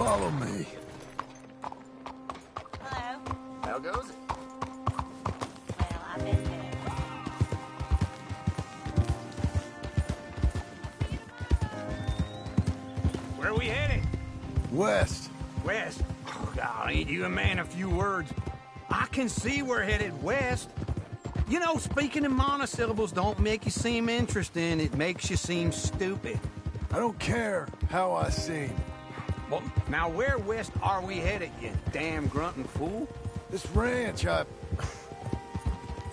Follow me. Hello. How goes it? Well, I've been there. Where are we headed? West. West. Oh, God, ain't you a man of few words? I can see we're headed west. You know, speaking in monosyllables don't make you seem interesting. It makes you seem stupid. I don't care how I seem. Well, now where west are we headed, you damn grunting fool? This ranch I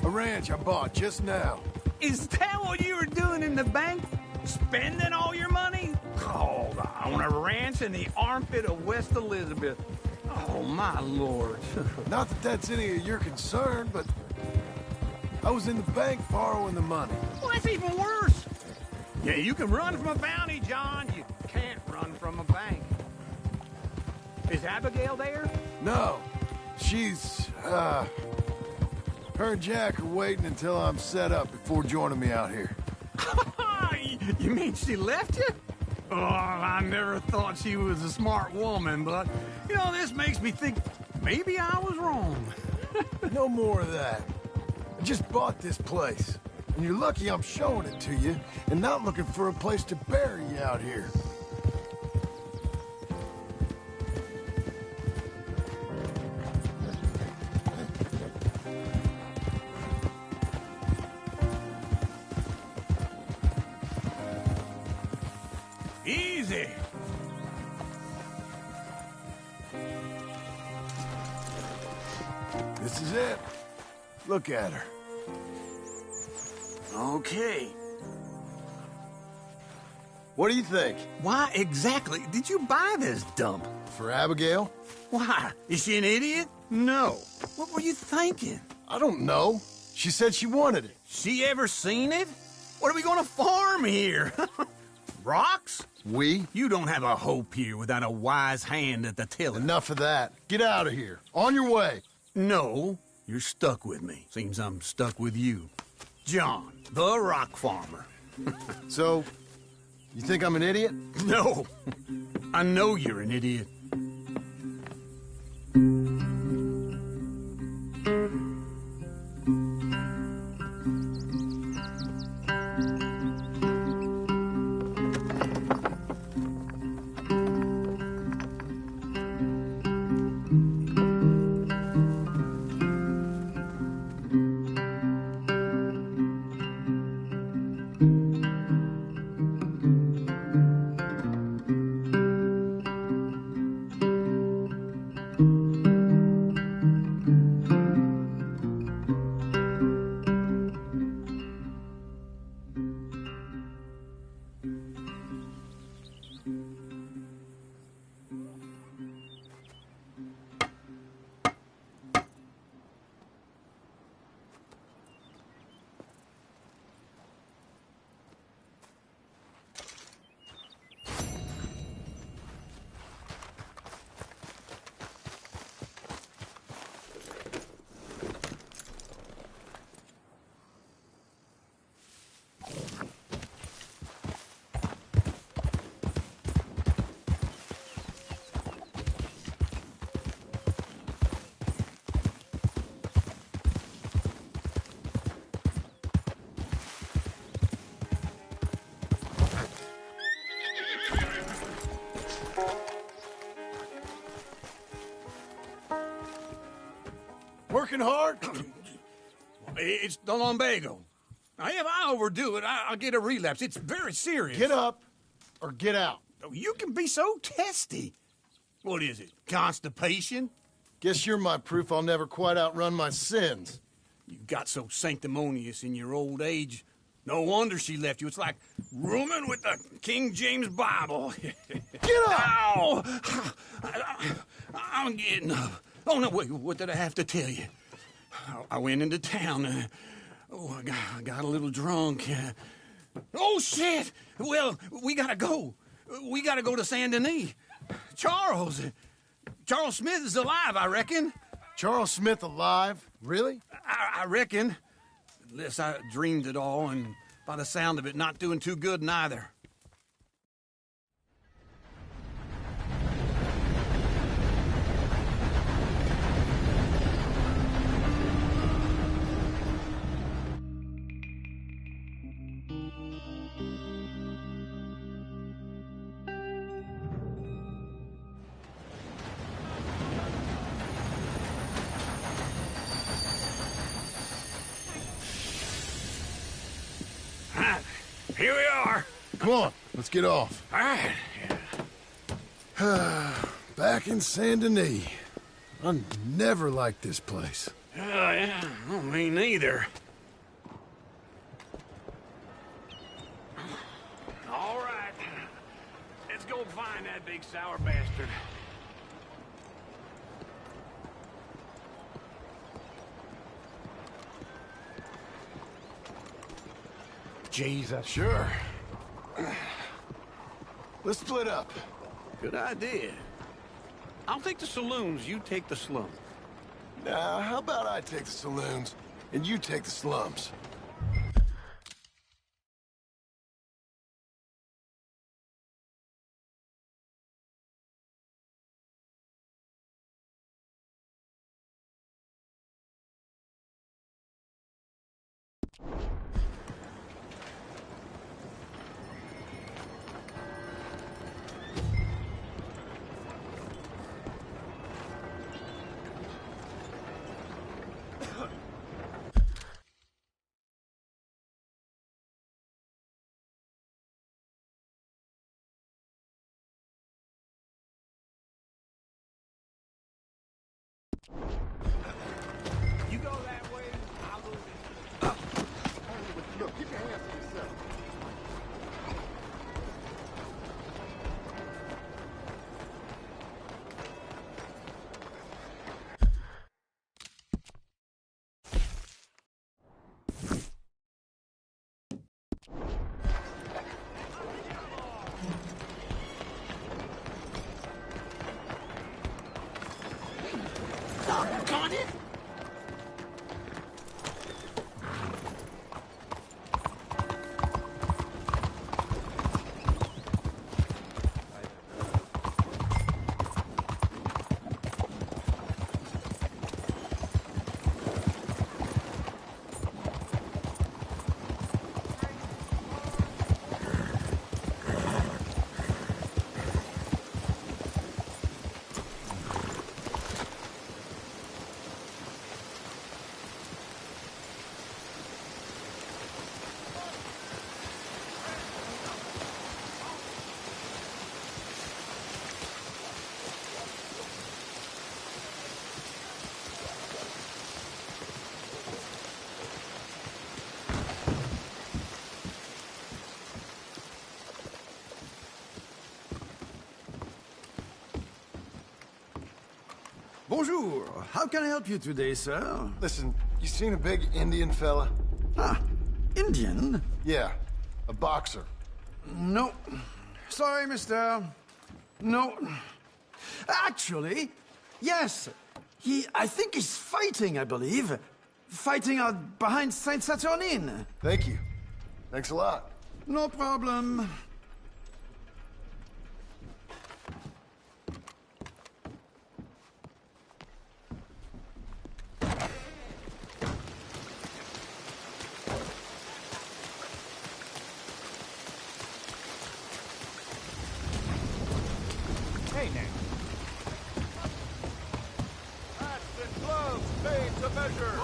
bought just now. Is that what you were doing in the bank? Spending all your money? Oh, on a ranch in the armpit of West Elizabeth. Oh, my lord. Not that that's any of your concern, but I was in the bank borrowing the money. Well, that's even worse. Yeah, you can run from a bounty, John. You can't run from a bank. Is Abigail there? No, she's, her and Jack are waiting until I'm set up before joining me out here. You mean she left you? Oh, I never thought she was a smart woman, but, you know, this makes me think maybe I was wrong. No more of that. I just bought this place, and you're lucky I'm showing it to you and not looking for a place to bury you out here. Easy. This is it. Look at her. Okay. What do you think? Why exactly did you buy this dump? For Abigail? Why? Is she an idiot? No. What were you thinking? I don't know. She said she wanted it. She ever seen it? What are we gonna farm here? Rocks? We? You don't have a hope here without a wise hand at the tiller. Enough of that. Get out of here. On your way. No, you're stuck with me. Seems I'm stuck with you. John, the rock farmer. So, you think I'm an idiot? No, I know you're an idiot. Working hard? It's the lumbago. Now, if I overdo it, I'll get a relapse. It's very serious. Get up or get out. You can be so testy. What is it, constipation? Guess you're my proof I'll never quite outrun my sins. You got so sanctimonious in your old age. No wonder she left you. It's like rooming with the King James Bible. Get up! Ow! I'm getting up. Oh, no, wait, what did I have to tell you? I went into town. I got a little drunk. Oh, shit! Well, we gotta go. We gotta go to Saint Denis. Charles Smith is alive, I reckon. Charles Smith alive? Really? I reckon. Unless I dreamed it all, and by the sound of it, not doing too good neither. here we are. Come on, let's get off. All right. Back in Saint Denis. I never liked this place. Yeah, well, me neither. All right. Let's go find that big sour bastard. Jesus. Sure. Let's split up. Good idea. I'll take the saloons, you take the slum. Now, how about I take the saloons, and you take the slums? You go that way, I'll go this way. Look, keep your hands to yourself. Doggone it! Bonjour. How can I help you today, sir? Listen, you seen a big Indian fella? Ah, Indian? Yeah, a boxer. No. Sorry, mister. No. Actually, yes. I think he's fighting, I believe. Fighting out behind Saint Saturnine. Thank you. Thanks a lot. No problem. Hey now. Hats and gloves made to measure.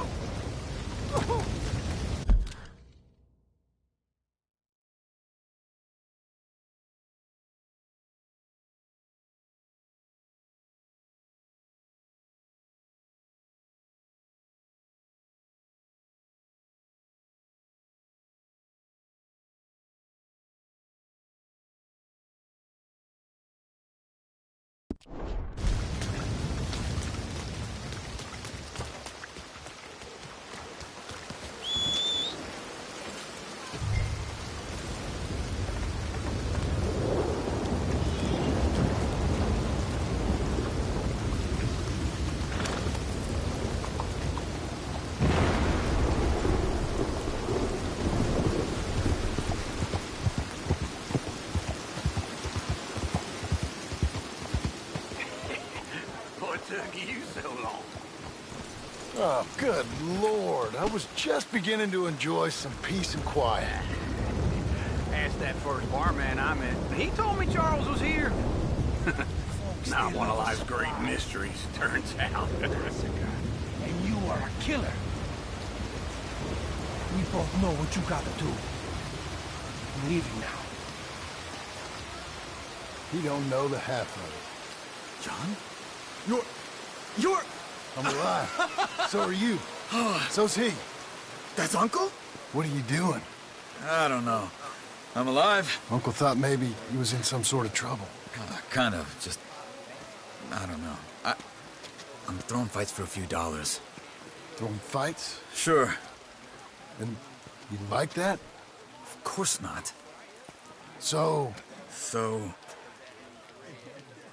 What took you so long? Oh, good Lord. I was just beginning to enjoy some peace and quiet. Asked that first barman I met. He told me Charles was here. Not one of life's great mysteries, turns out. And you are a killer. We both know what you gotta do. I'm leaving now. He don't know the half of John? You're... it. I'm alive. So are you. So's he. That's Uncle? What are you doing? I don't know. I'm alive. Uncle thought maybe he was in some sort of trouble. Kind of. Just... I don't know. I'm throwing fights for a few dollars. Throwing fights? Sure. And you like that? Of course not. So,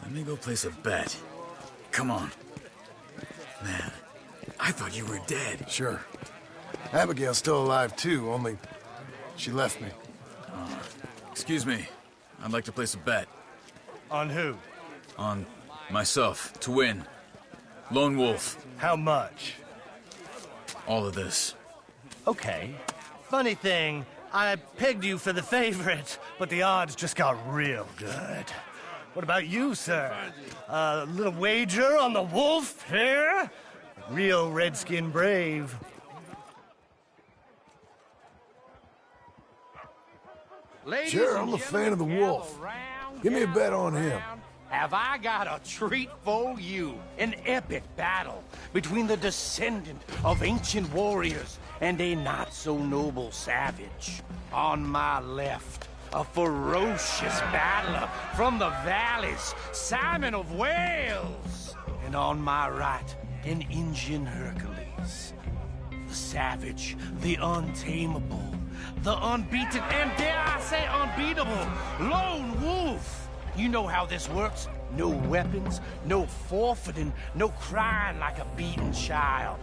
let me go place a bet. Come on. Man, I thought you were dead. sure. Abigail's still alive too, only she left me. Excuse me. I'd like to place a bet. On who? On myself, to win. Lone Wolf. How much? All of this. Okay. Funny thing, I pegged you for the favorite, but the odds just got real good. What about you, sir? A little wager on the wolf here? Real redskin brave. Sure, I'm a fan of the wolf. Give me a bet on him. Have I got a treat for you? An epic battle between the descendant of ancient warriors and a not-so-noble savage. On my left, a ferocious battler from the valleys, Simon of Wales. And on my right, an Indian Hercules. The savage, the untamable, the unbeaten, and dare I say unbeatable, Lone Wolf. You know how this works. No weapons, no forfeiting, no crying like a beaten child.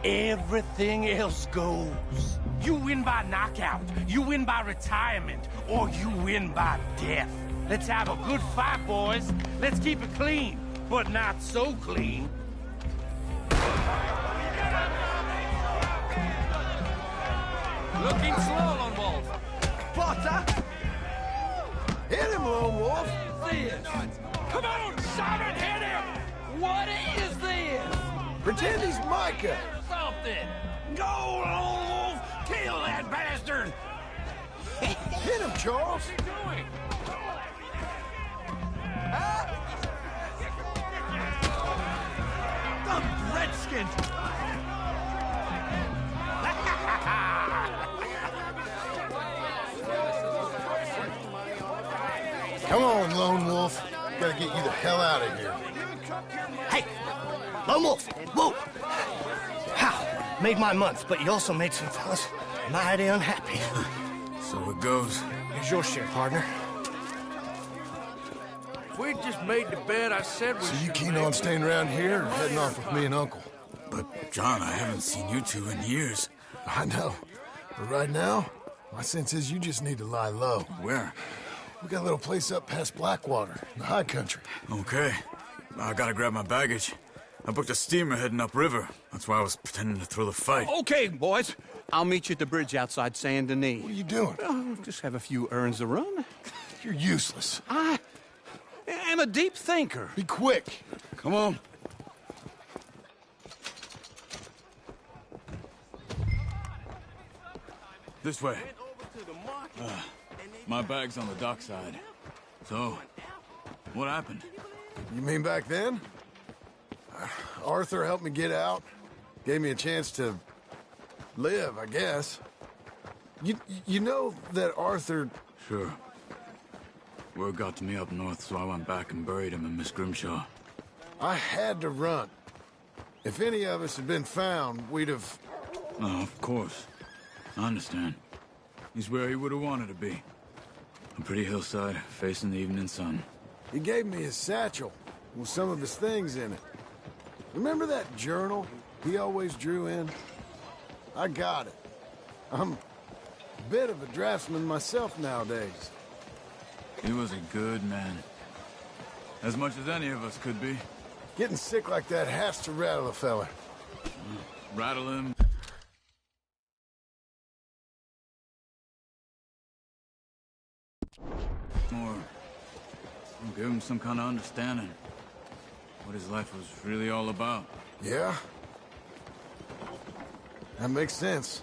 Everything else goes. You win by knockout, you win by retirement, or you win by death. Let's have a good fight, boys. Let's keep it clean, but not so clean. Looking slow on Wolf. Potter! Hit him, Lone Wolf! Come on, Simon, hit him! What is this? Pretend he's Micah! Something! Go, Lone Wolf! Kill that bastard! Hit him, Charles! What's he doing? The Redskins! Come on, Lone Wolf. Gotta get you the hell out of here. Hey! Lone Wolf! Whoa! How? Made my month, but you also made some fellas mighty unhappy. So it goes. Here's your share, partner. If we just made the bed I said we So you should keen make, on staying around here or heading off with me and Uncle? But, John, I haven't seen you two in years. I know. But right now, my sense is you just need to lie low. Where? We got a little place up past Blackwater, in the high country. Okay. I gotta grab my baggage. I booked a steamer heading upriver. That's why I was pretending to throw the fight. Okay, boys. I'll meet you at the bridge outside Saint Denis. What are you doing? Oh, just have a few errands to run. You're useless. I am a deep thinker. Be quick. Come on. This way. My bag's on the dockside. So, what happened? You mean back then? Arthur helped me get out. Gave me a chance to live, I guess. You know that Arthur... Sure. Word got to me up north, so I went back and buried him in Miss Grimshaw. I had to run. If any of us had been found, we'd have... Oh, of course. I understand. He's where he would have wanted to be. A pretty hillside, facing the evening sun. He gave me his satchel with some of his things in it. Remember that journal he always drew in? I got it. I'm a bit of a draftsman myself nowadays. He was a good man. As much as any of us could be. Getting sick like that has to rattle a fella. Rattle him. Or give him some kind of understanding. What his life was really all about. Yeah? That makes sense.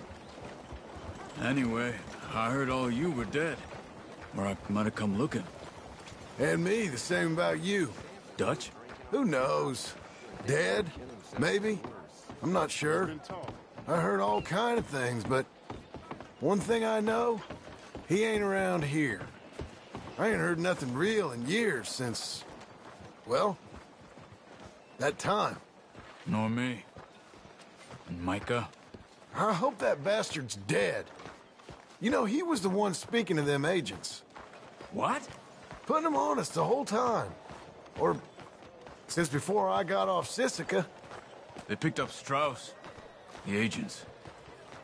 Anyway, I heard all you were dead. Or I might have come looking. And me, the same about you. Dutch? Who knows? Dead? Maybe? I'm not sure. I heard all kind of things, but one thing I know, he ain't around here. I ain't heard nothing real in years since, well, that time. Nor me. And Micah? I hope that bastard's dead. You know, he was the one speaking to them agents. What? Putting them on us the whole time. Or since before I got off Sisika. They picked up Strauss. The agents.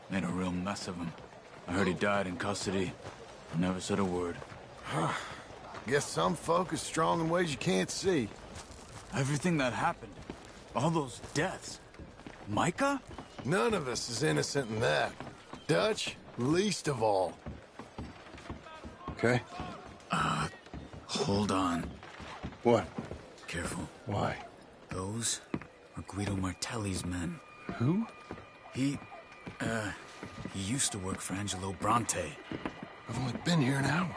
Made a real mess of him. I heard he died in custody. Never said a word. Guess some folk is strong in ways you can't see. Everything that happened. All those deaths. Micah? None of us is innocent in that. Dutch, least of all. Okay? Hold on. What? Careful. Why? Those are Guido Martelli's men. Who? He used to work for Angelo Bronte. I've only been here an hour.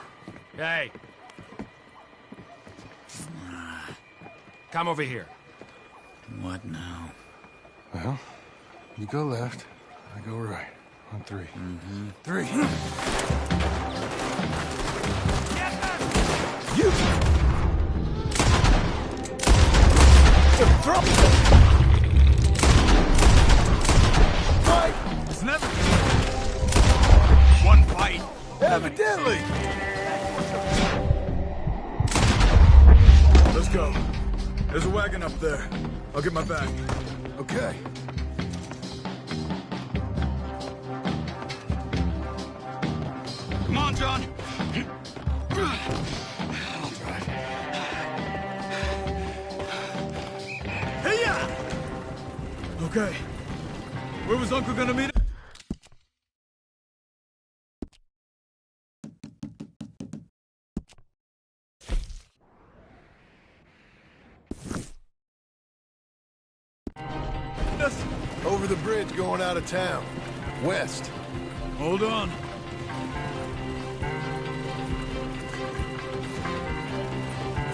Hey. Come over here. What now? Well, you go left, I go right. On three. Three. You! Throw! Fight! It's never one fight. Evidently! Let's go. There's a wagon up there. I'll get my bag. Okay. Come on, John. Hey-ya! Okay. Where was Uncle gonna meet us? Over the bridge going out of town. West. Hold on.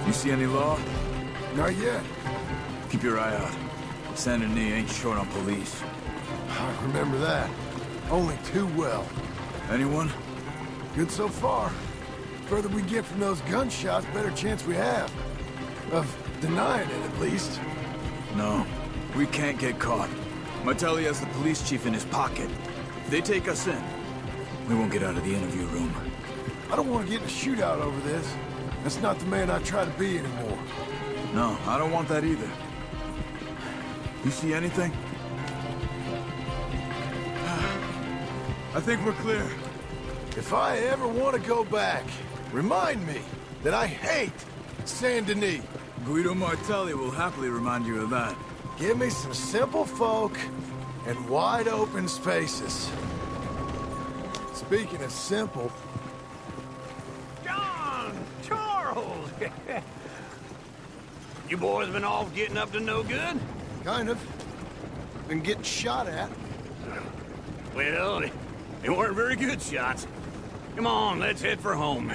You see any law? Not yet. Keep your eye out. Saint Denis ain't short on police. I remember that. Only too well. Anyone? Good so far. Further we get from those gunshots, better chance we have. Of denying it, at least. No. We can't get caught. Martelli has the police chief in his pocket. If they take us in, we won't get out of the interview room. I don't want to get in a shootout over this. That's not the man I try to be anymore. No, I don't want that either. You see anything? I think we're clear. If I ever want to go back, remind me that I hate Saint Denis. Guido Martelli will happily remind you of that. Give me some simple folk and wide open spaces. Speaking of simple... John! Charles! You boys been off getting up to no good? Kind of. Been getting shot at. Well, they weren't very good shots. Come on, let's head for home.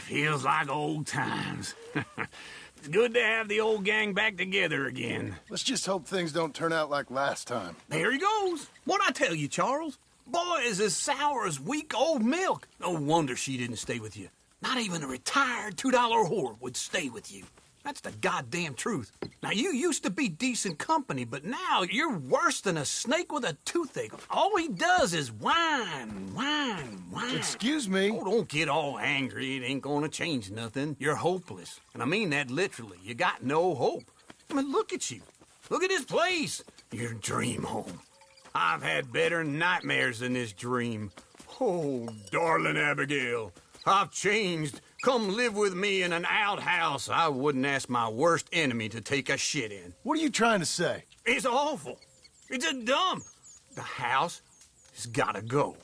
Feels like old times. It's good to have the old gang back together again. Let's just hope things don't turn out like last time. There he goes. What'd I tell you, Charles? Boy is as sour as week-old milk. No wonder she didn't stay with you. Not even a retired $2 whore would stay with you. That's the goddamn truth. Now, you used to be decent company, but now you're worse than a snake with a toothache. All he does is whine. Excuse me? Oh, don't get all angry. It ain't gonna change nothing. You're hopeless. And I mean that literally. You got no hope. I mean, look at you. Look at this place. Your dream home. I've had better nightmares than this dream. Oh, darling Abigail, I've changed. Come live with me in an outhouse I wouldn't ask my worst enemy to take a shit in. What are you trying to say? It's awful. It's a dump. The house has gotta go.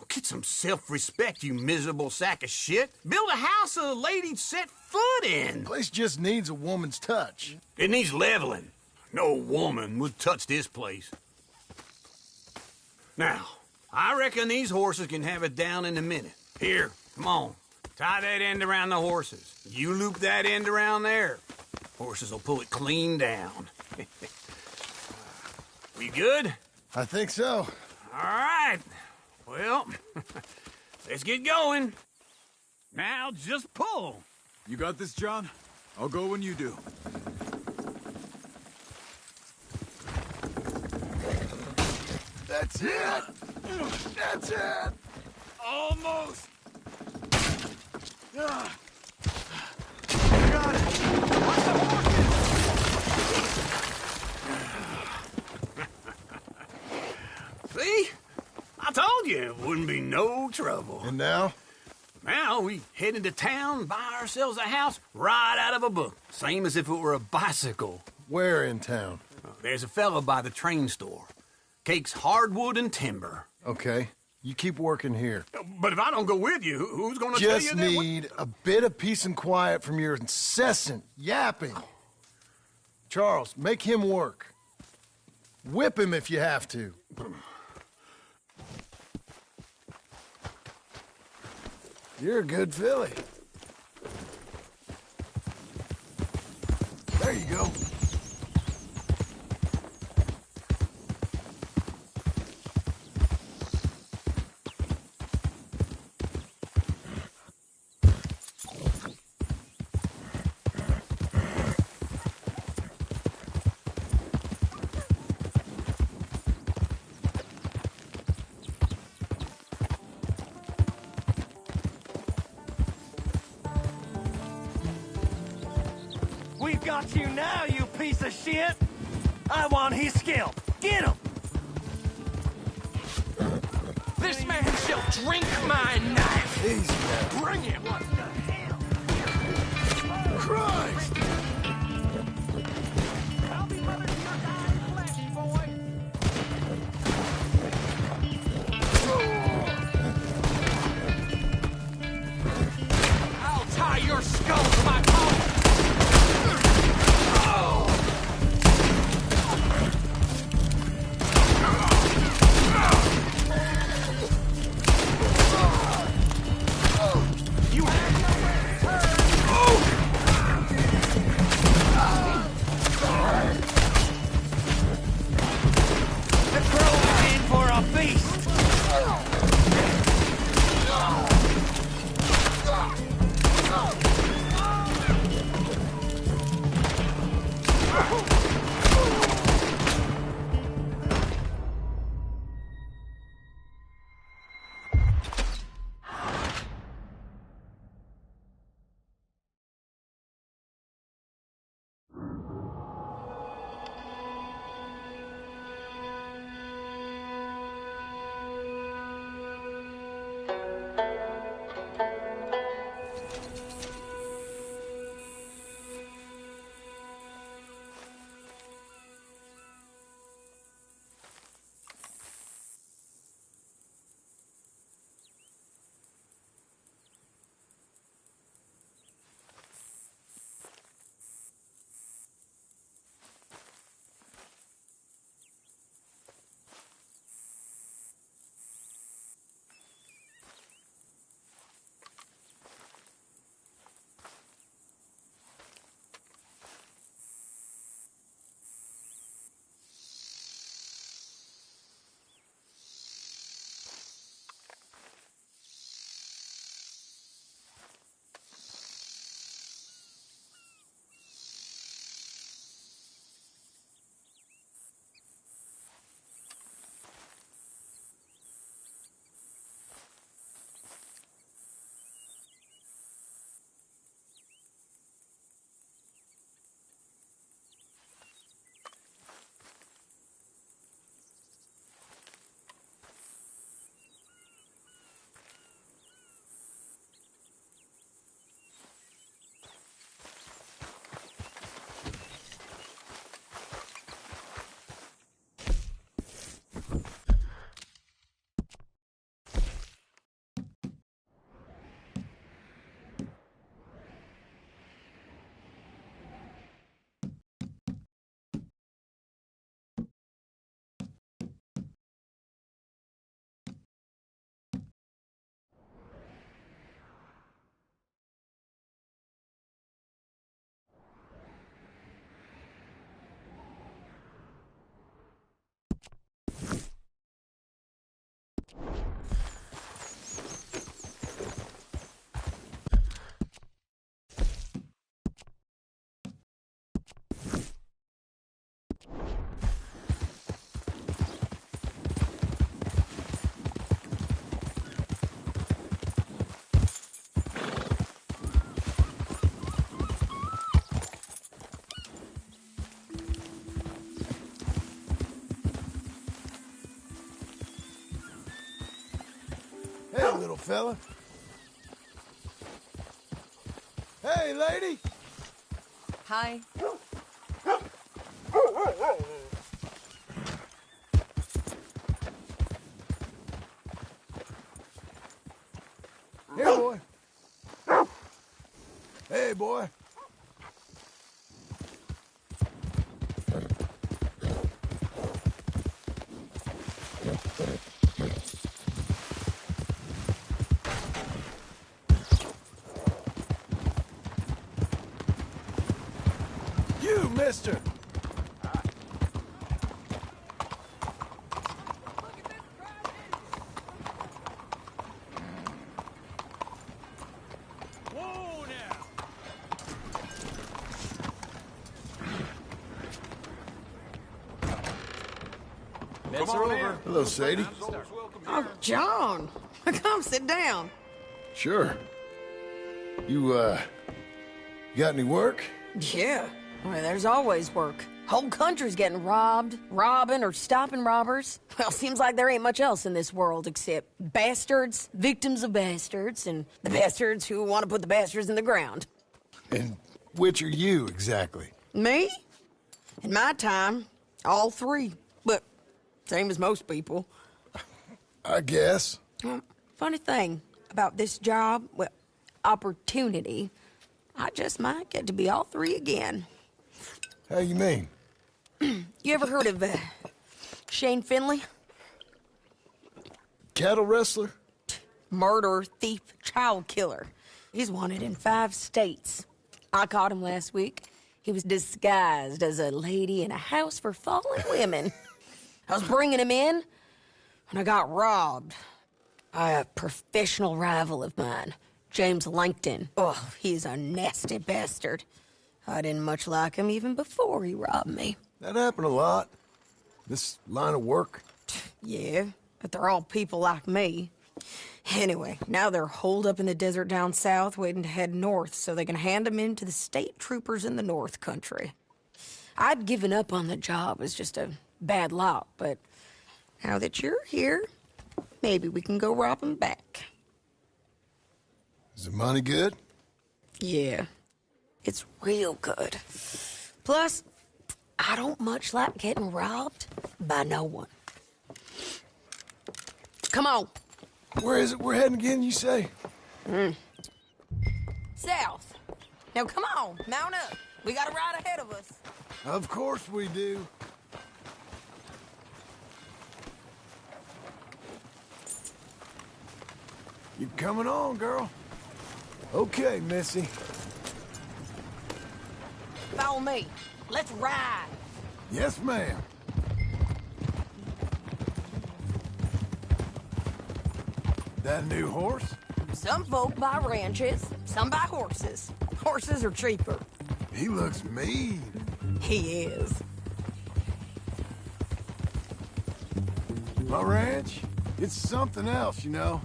Get some self-respect, you miserable sack of shit. Build a house a lady'd set foot in. The place just needs a woman's touch. It needs leveling. No woman would touch this place. Now, I reckon these horses can have it down in a minute. Here, come on. Tie that end around the horses. You loop that end around there. Horses will pull it clean down. We good? I think so. All right. Well, let's get going. Now just pull. You got this, John? I'll go when you do. That's it! That's it! Almost. Got it! Watch the See? I told you it wouldn't be no trouble. And now? Now we head into town, buy ourselves a house right out of a book. Same as if it were a bicycle. Where in town? There's a fella by the train store. Cakes hardwood and timber. Okay. You keep working here. But if I don't go with you, who's gonna tell you Just that? need a bit of peace and quiet from your incessant yapping. Charles, make him work. Whip him if you have to. You're a good filly. There you go. We've got you now, you piece of shit! I want his scalp! Get him! This man shall drink my knife! Easy now. Bring him! What the hell? Christ! I'll be mother to your dying flesh, boy! I'll tie your skull to my pole! You have nowhere to turn! fella. Hey, lady! Hi. Here, boy. Hey, boy. You, mister! Whoa now! Bets are over. Hello, Sadie. Oh, John. Come sit down. Sure. You got any work? Yeah. Well, there's always work. Whole country's getting robbed, robbing, or stopping robbers. Well, seems like there ain't much else in this world except bastards, victims of bastards, and the bastards who want to put the bastards in the ground. And which are you, exactly? Me? In my time, all three. But same as most people. I guess. Funny thing about this job, well, opportunity, I just might get to be all three again. How you mean? You ever heard of Shane Finley? Cattle wrestler? Murderer, thief, child killer. He's wanted in 5 states. I caught him last week. He was disguised as a lady in a house for fallen women. I was bringing him in, and I got robbed by a professional rival of mine, James Langton. Oh, he's a nasty bastard. I didn't much like him even before he robbed me. That happened a lot. This line of work. Yeah, but they're all people like me. Anyway, now they're holed up in the desert down south waiting to head north so they can hand them in to the state troopers in the north country. I'd given up on the job as just a bad lot, but now that you're here, maybe we can go rob them back. Is the money good? Yeah, it's real good. Plus, I don't much like getting robbed by no one. Come on. Where is it we're heading again, you say? South. Now come on, mount up. We got a ride ahead of us. Of course we do. You coming on, girl? Okay, Missy. Follow me. Let's ride. Yes, ma'am. That a new horse? Some folk buy ranches, some buy horses. Horses are cheaper. He looks mean. He is. My ranch, it's something else, you know.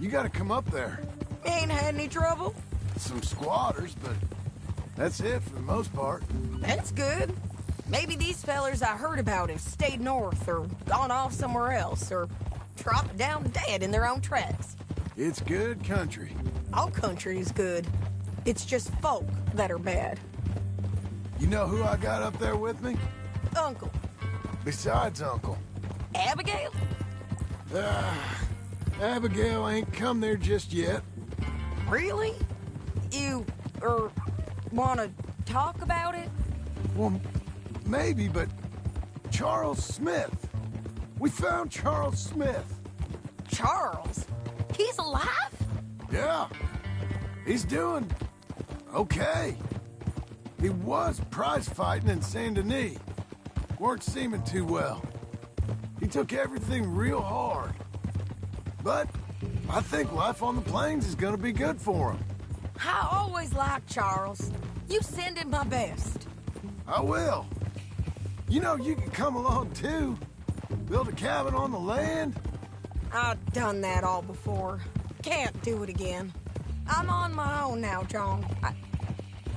You gotta come up there. Ain't had any trouble? Some squatters, but that's it for the most part. That's good. Maybe these fellers I heard about have stayed north or gone off somewhere else or dropped down dead in their own tracks. It's good country. All country is good. It's just folk that are bad. You know who I got up there with me? Uncle. Besides Uncle. Abigail? Abigail ain't come there just yet. Really? You, wanna talk about it? Well, maybe, but Charles Smith. We found Charles Smith. Charles? He's alive? Yeah. He's doing okay. He was prize fighting in Saint Denis. Weren't seeming too well. He took everything real hard. But I think life on the plains is gonna be good for him. I always liked Charles. You send him my best. I will. You know, you can come along too. Build a cabin on the land. I've done that all before. Can't do it again. I'm on my own now, John.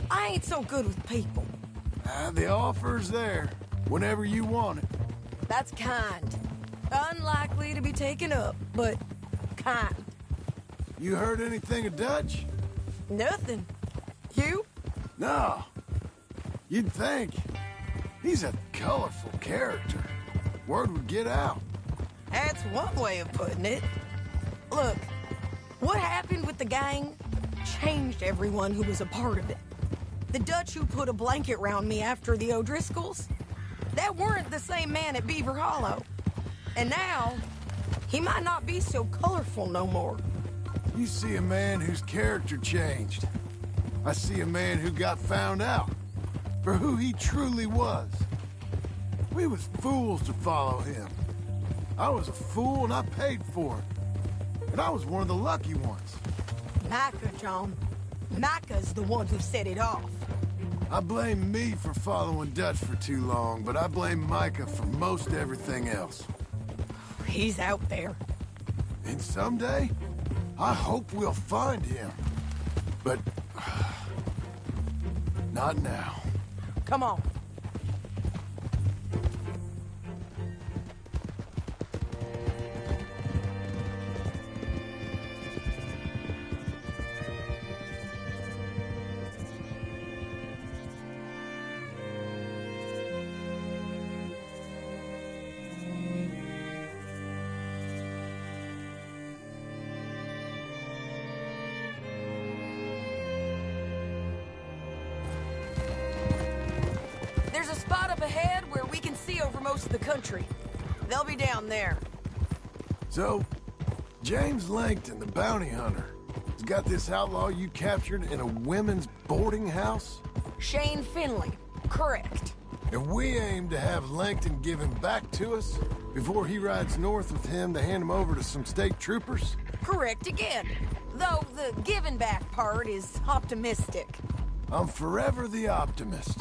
I ain't so good with people. The offer's there, whenever you want it. That's kind. Unlikely to be taken up, but kind. You heard anything of Dutch? Nothing. You? No. You'd think. He's a colorful character. Word would get out. That's one way of putting it. Look, what happened with the gang changed everyone who was a part of it. The Dutch who put a blanket round me after the O'Driscolls, that weren't the same man at Beaver Hollow. And now, he might not be so colorful no more. You see a man whose character changed. I see a man who got found out for who he truly was. We was fools to follow him. I was a fool and I paid for it. But I was one of the lucky ones. Micah, John. Micah's the one who set it off. I blame me for following Dutch for too long, but I blame Micah for most everything else. He's out there. And someday, I hope we'll find him. But... not now. Come on. There's a spot up ahead where we can see over most of the country. They'll be down there. So, James Langton, the bounty hunter, has got this outlaw you captured in a women's boarding house? Shane Finley. Correct. And we aim to have Langton give him back to us before he rides north with him to hand him over to some state troopers? Correct again. Though the giving back part is optimistic. I'm forever the optimist.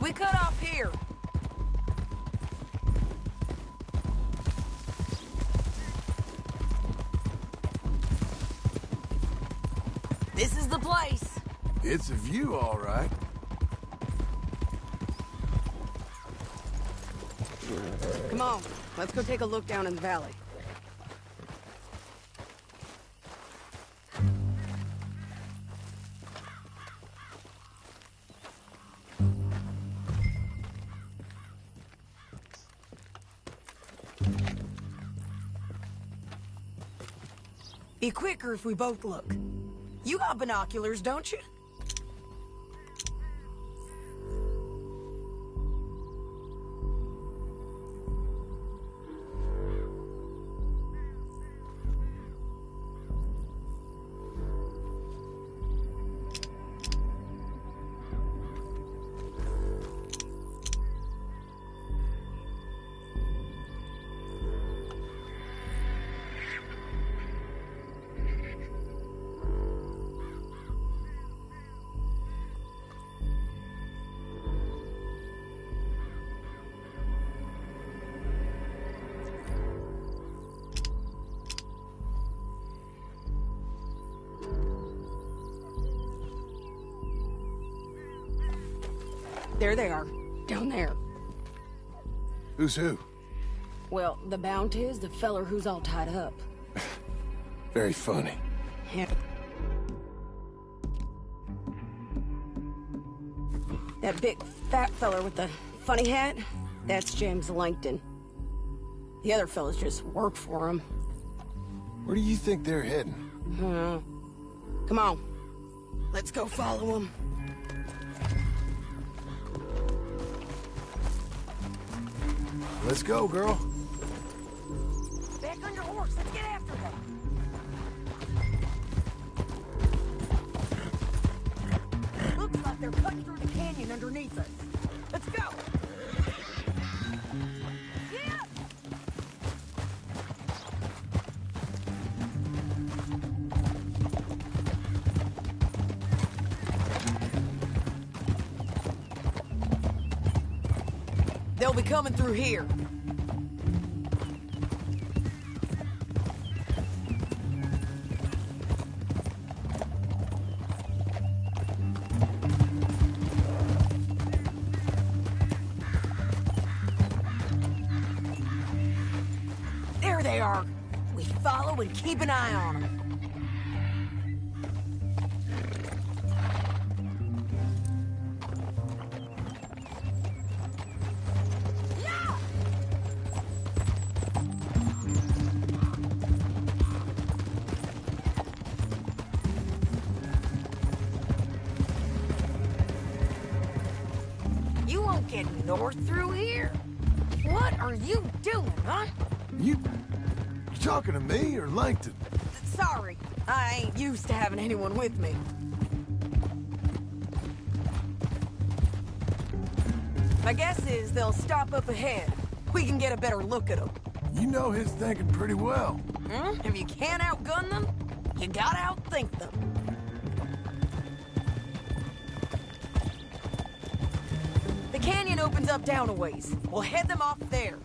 We cut off here. This is the place. It's a view, all right. Come on, let's go take a look down in the valley. Be quicker if we both look. You got binoculars, don't you? There they are, down there. Who's who? Well, the Bounty is the feller who's all tied up. Very funny. Yeah. That big fat feller with the funny hat, that's James Langton. The other fellas just work for him. Where do you think they're heading? Come on, let's go follow them. Let's go, girl. Back on your horse. Let's get after them. Looks like they're cutting through the canyon underneath us. Let's go. Get up. They'll be coming through here. they are. We follow and keep an eye on them. You won't get north through here? What are you doing, huh? You talking to me or Langton? Sorry, I ain't used to having anyone with me. My guess is they'll stop up ahead. We can get a better look at them. You know his thinking pretty well. If you can't outgun them, you gotta outthink them. The canyon opens up down a ways. We'll head them off there.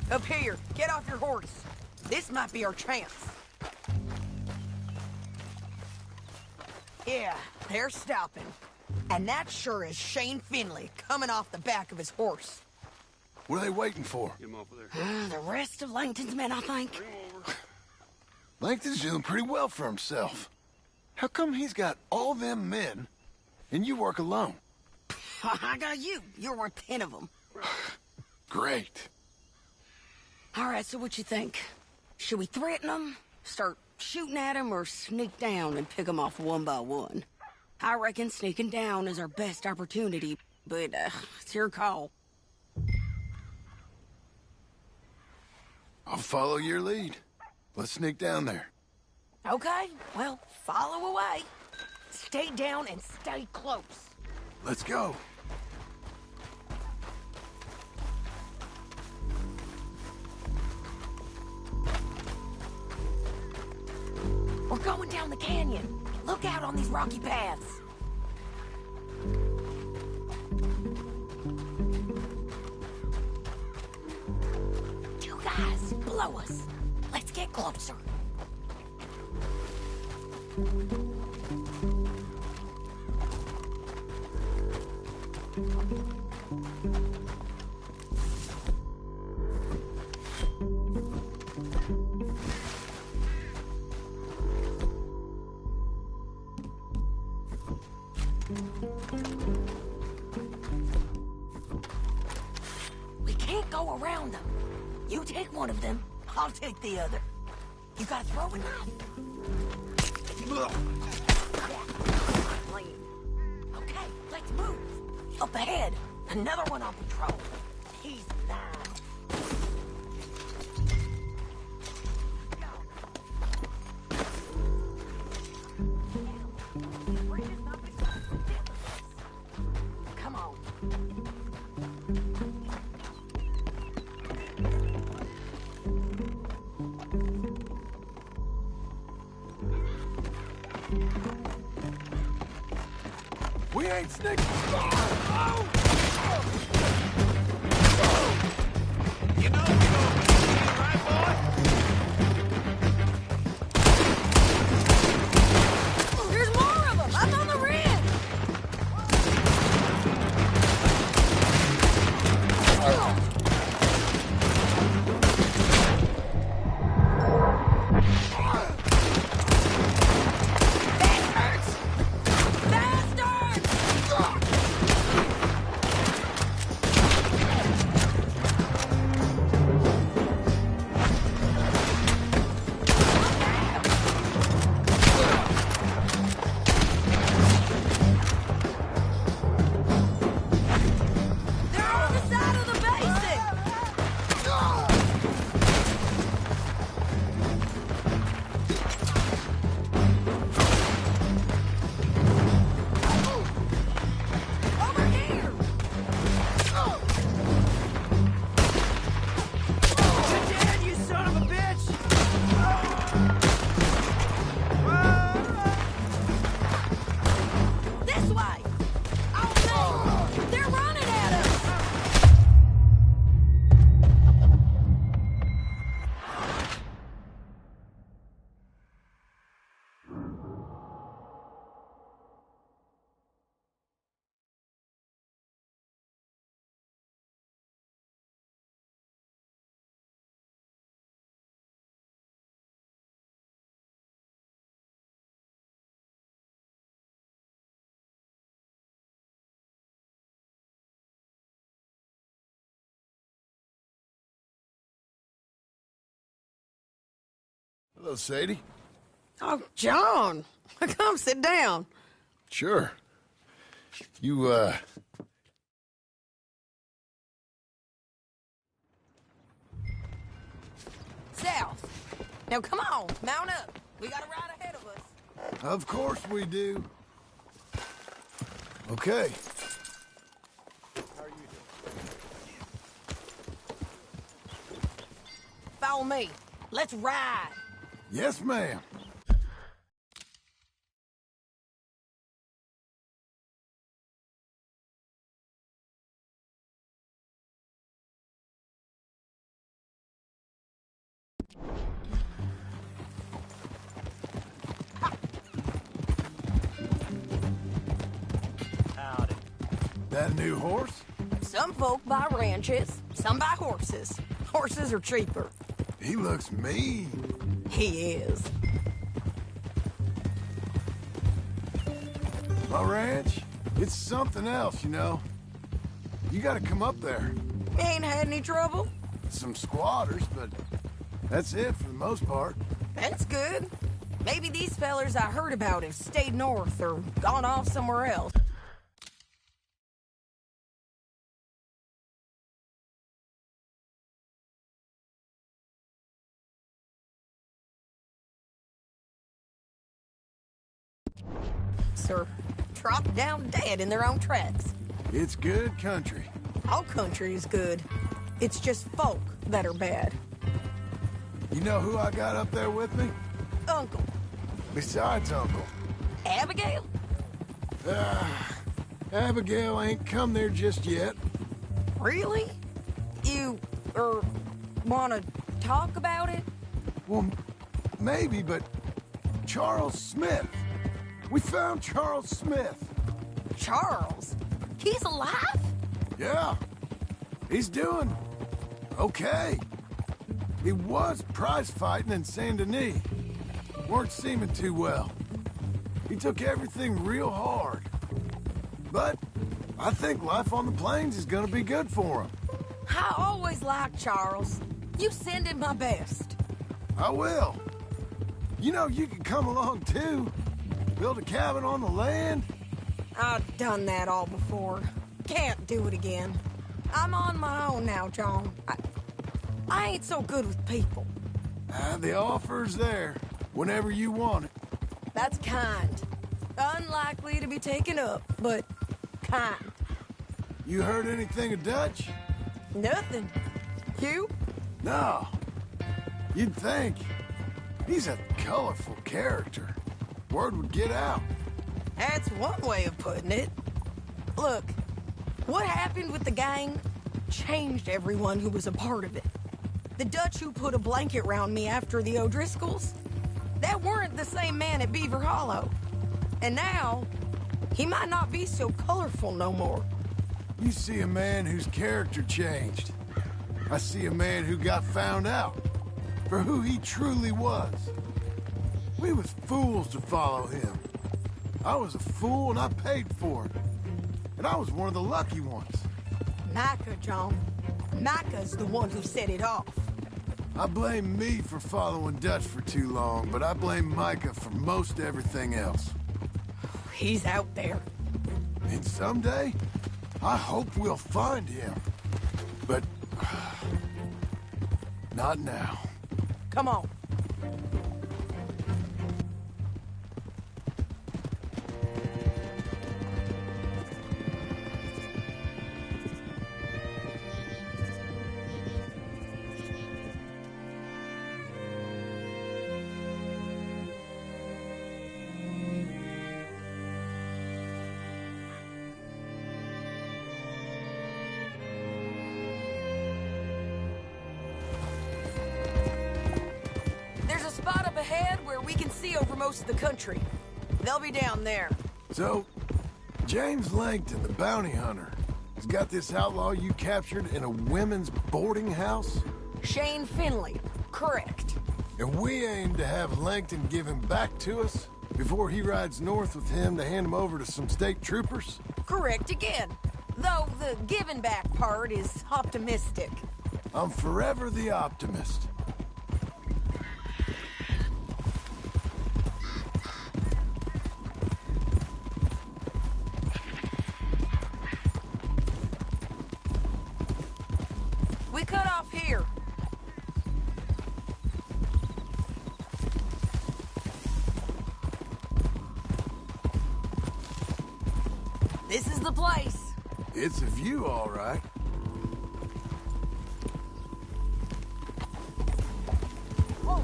Up here, get off your horse. This might be our chance. Yeah, they're stopping. And that sure is Shane Finley coming off the back of his horse. What are they waiting for? Get him off of there. The rest of Langton's men, I think. Langton's doing pretty well for himself. How come he's got all them men, and you work alone? I got you. You're worth 10 of them. Great. All right, so what you think? Should we threaten them, start shooting at them, or sneak down and pick them off one by one? I reckon sneaking down is our best opportunity, but it's your call. I'll follow your lead. Let's sneak down there. Okay, well, follow away. Stay down and stay close. Let's go. We're going down the canyon. Look out on these rocky paths. Two guys below us. Let's get closer. We can't go around them. You take one of them, I'll take the other. You got a throwing knife? Okay, let's move. Up ahead, another one on patrol. He's mine. Come on. We ain't sneaking. You know, right, boy? There's more of them. I'm on the rim. They're on the side of the base Hello, Sadie. Oh, John. Come sit down. Sure. You, South. Now, come on. Mount up. We got a ride ahead of us. Of course we do. Okay. Follow me. Let's ride. Yes, ma'am. Howdy. That a new horse? Some folk buy ranches, some buy horses. Horses are cheaper. He looks mean. He is. My ranch, it's something else, you know. You gotta come up there. Ain't had any trouble? Some squatters, but that's it for the most part. That's good. Maybe these fellers I heard about have stayed north or gone off somewhere else. Sir, dropped down dead in their own tracks. It's good country. All country is good. It's just folk that are bad. You know who I got up there with me? Uncle. Besides Uncle. Abigail? Abigail ain't come there just yet. Really? You, wanna talk about it? Well, maybe, but Charles Smith. We found Charles Smith. Charles? He's alive? Yeah. He's doing okay. He was prize fighting in Saint Denis. Weren't seeming too well. He took everything real hard. But I think life on the plains is gonna be good for him. I always liked Charles. You send him my best. I will. You know, you can come along too. Build a cabin on the land. I've done that all before. Can't do it again. I'm on my own now, John. I ain't so good with people. The offer's there whenever you want it. That's kind. Unlikely to be taken up, but kind. You heard anything of Dutch? Nothing. You? No. You'd think. He's a colorful character. Word would get out. That's one way of putting it. Look, what happened with the gang changed everyone who was a part of it. The Dutch who put a blanket round me after the O'Driscolls, that weren't the same man at Beaver Hollow. And now, he might not be so colorful no more. You see a man whose character changed. I see a man who got found out for who he truly was. We was fools to follow him. I was a fool and I paid for it. And I was one of the lucky ones. Micah, John. Micah's the one who set it off. I blame me for following Dutch for too long, but I blame Micah for most everything else. He's out there. And someday, I hope we'll find him. But not now. Come on. Spot up ahead where we can see over most of the country. They'll be down there. So, James Langton, the bounty hunter, has got this outlaw you captured in a women's boarding house? Shane Finley, correct. And we aim to have Langton give him back to us before he rides north with him to hand him over to some state troopers? Correct again. Though the giving back part is optimistic. I'm forever the optimist. We cut off here. This is the place. It's a view, all right. Whoa.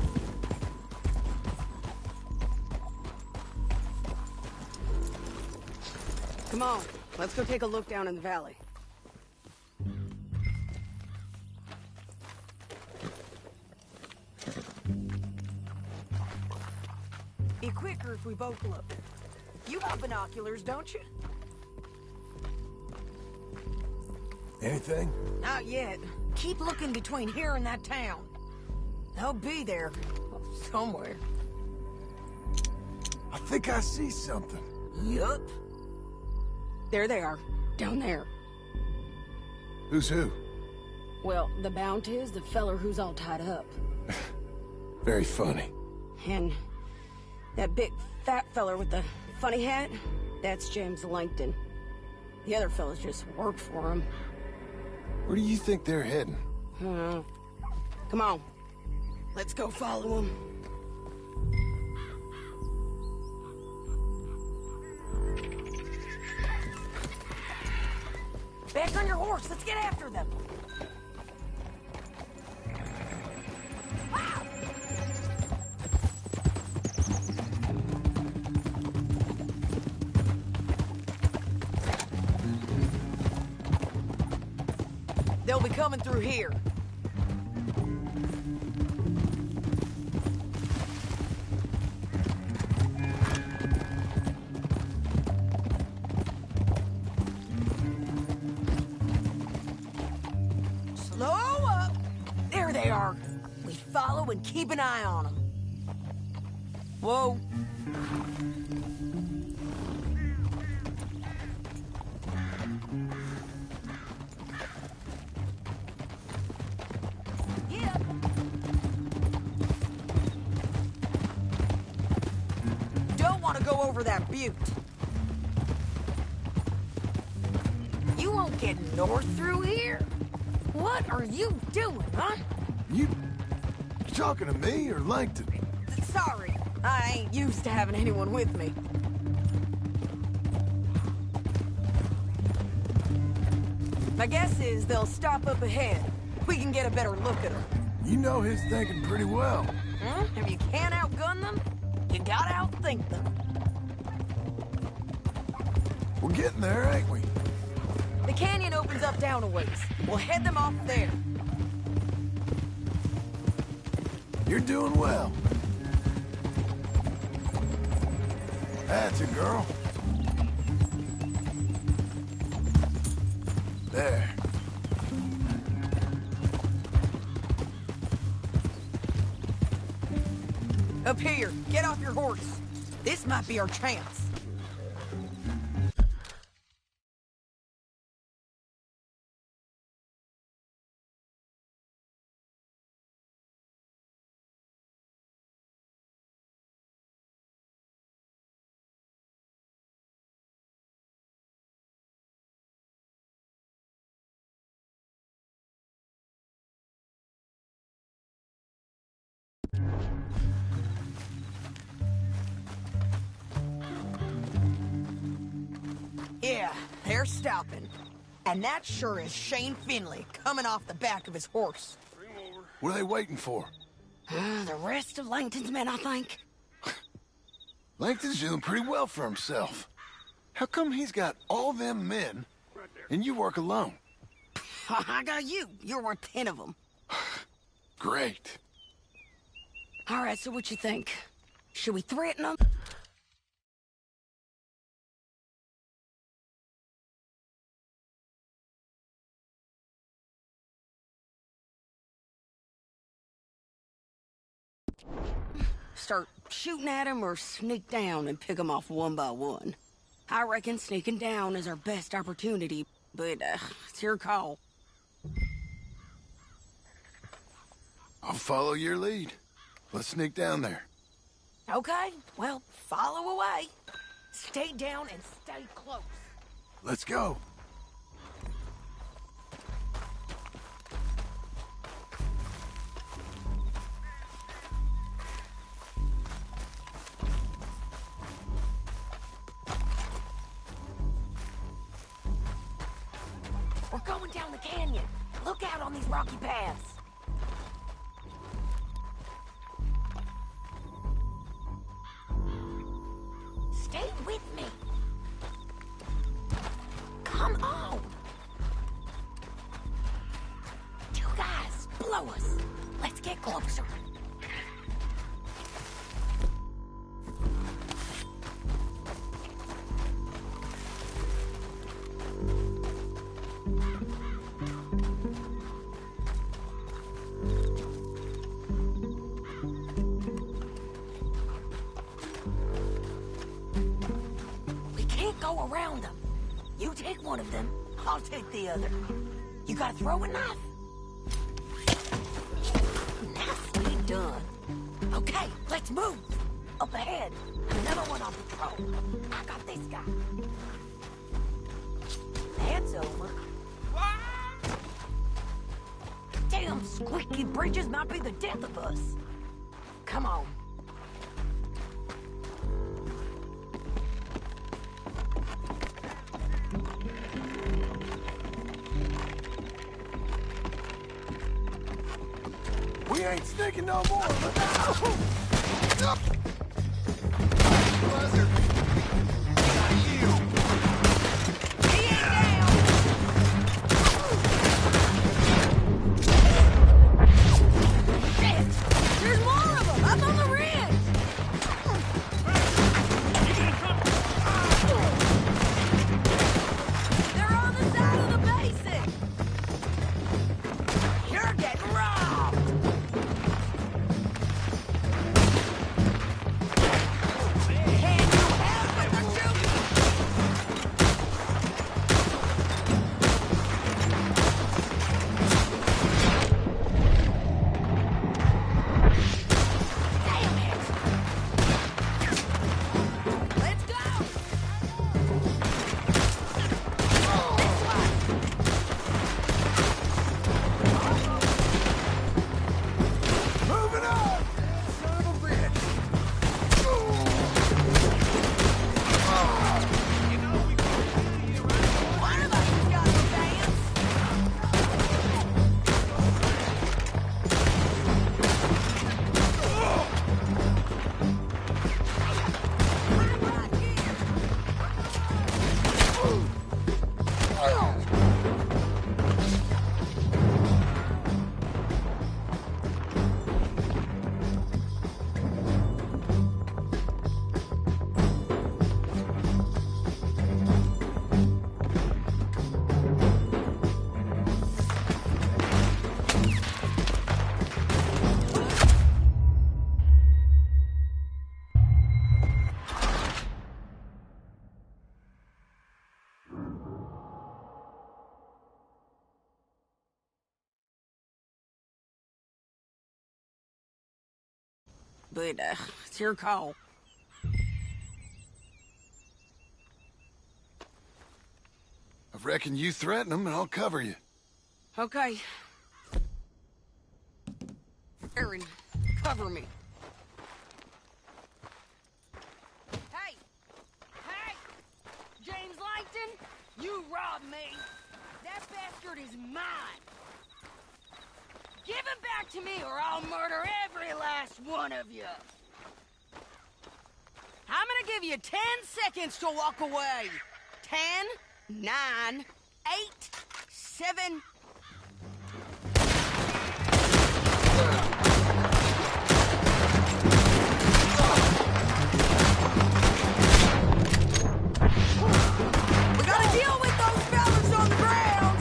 Come on, let's go take a look down in the valley. Be quicker if we both look. You have binoculars, don't you? Anything? Not yet. Keep looking between here and that town. They'll be there. Somewhere. I think I see something. Yup. There they are. Down there. Who's who? Well, the Bounty is the feller who's all tied up. Very funny. And that big fat feller with the funny hat, that's James Langton. The other fellas just work for him. Where do you think they're heading? Come on. Let's go follow them. Back on your horse. Let's get after them. Wow. They'll be coming through here. Slow up. There they are. We follow and keep an eye on them. Whoa. Yeah. Don't want to go over that butte. You won't get north through here? What are you doing, huh? You talking to me or Langton? Sorry, I ain't used to having anyone with me. My guess is they'll stop up ahead. We can get a better look at them. You know his thinking pretty well. If you can't outgun them, you gotta outthink them. We're getting there, ain't we? The canyon opens up down a ways. We'll head them off there. You're doing well. That's a girl. There. Up here, get off your horse. This might be our chance. Yeah, they're stopping. And that sure is Shane Finley coming off the back of his horse. What are they waiting for? The rest of Langton's men, I think. Langton's doing pretty well for himself. How come he's got all them men, and you work alone? I got you. You're worth 10 of them. Great. All right, so what you think? Should we threaten them? Start shooting at them or sneak down and pick them off one by one. I reckon sneaking down is our best opportunity, but it's your call. I'll follow your lead. Let's sneak down there. Okay, well, follow away. Stay down and stay close. Let's go. down the canyon. Look out on these rocky paths. Stay with me. Come on. You guys, blow us. Let's get closer. Go around them. You take one of them, I'll take the other. You gotta throw a knife. Nicely done. Okay, let's move. Up ahead, another one on patrol. I got this guy. That's over. Damn squeaky bridges might be the death of us. Come on. We ain't sneaking no more. There's more of them up on the ridge. They're on the side of the basin. You're getting robbed. But, it's your call. I reckon you threaten them and I'll cover you. Okay. Aaron, cover me. Hey! Hey! James Langton, you robbed me. That bastard is mine. Give him back to me or I'll murder every last one of you. I'm gonna give you 10 seconds to walk away. 10, 9, 8, 7... We gotta deal with those fellas on the ground!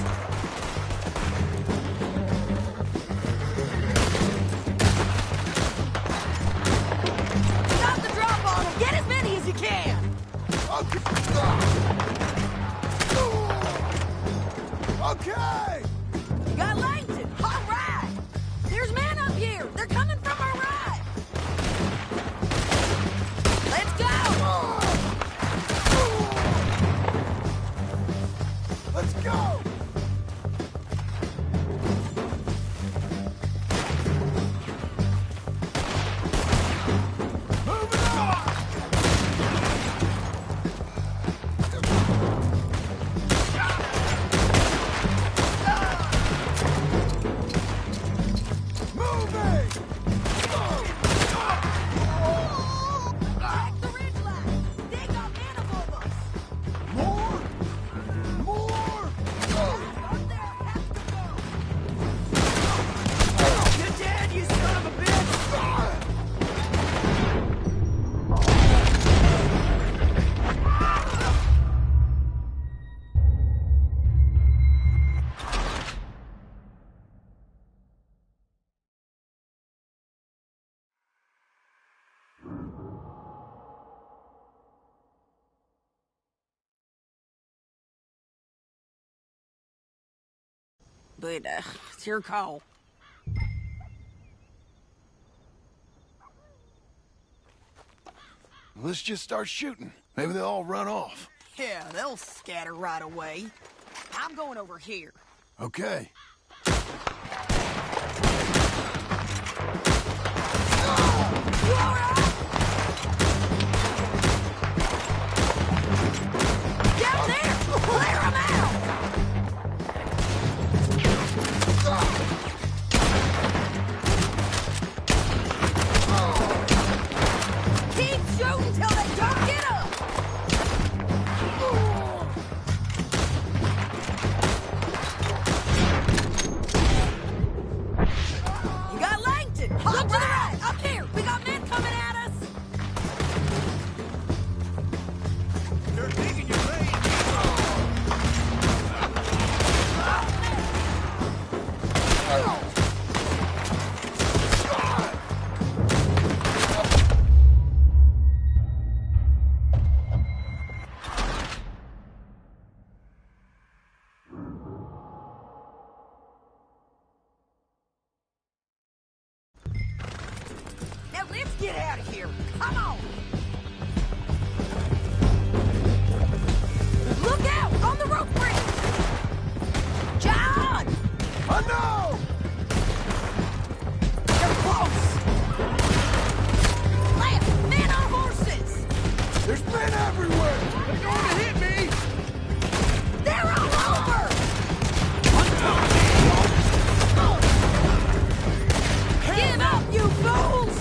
Stop the drop on them! Get as many as you can! Okay! but it's your call. Let's just start shooting. Maybe they'll all run off. Yeah, they'll scatter right away. I'm going over here. Okay. You all right? Down there! Clear 'em out! Keep shooting till they don't get up! You got Langton! Look to the right! Up here! We got men coming at us! They're digging your lane. Now let's get out of here! Come on! Look out! On the rope bridge! John! I know! They're close! Lance, men on horses! There's men everywhere! They're going to hit me. They're all over! Give up, you fools!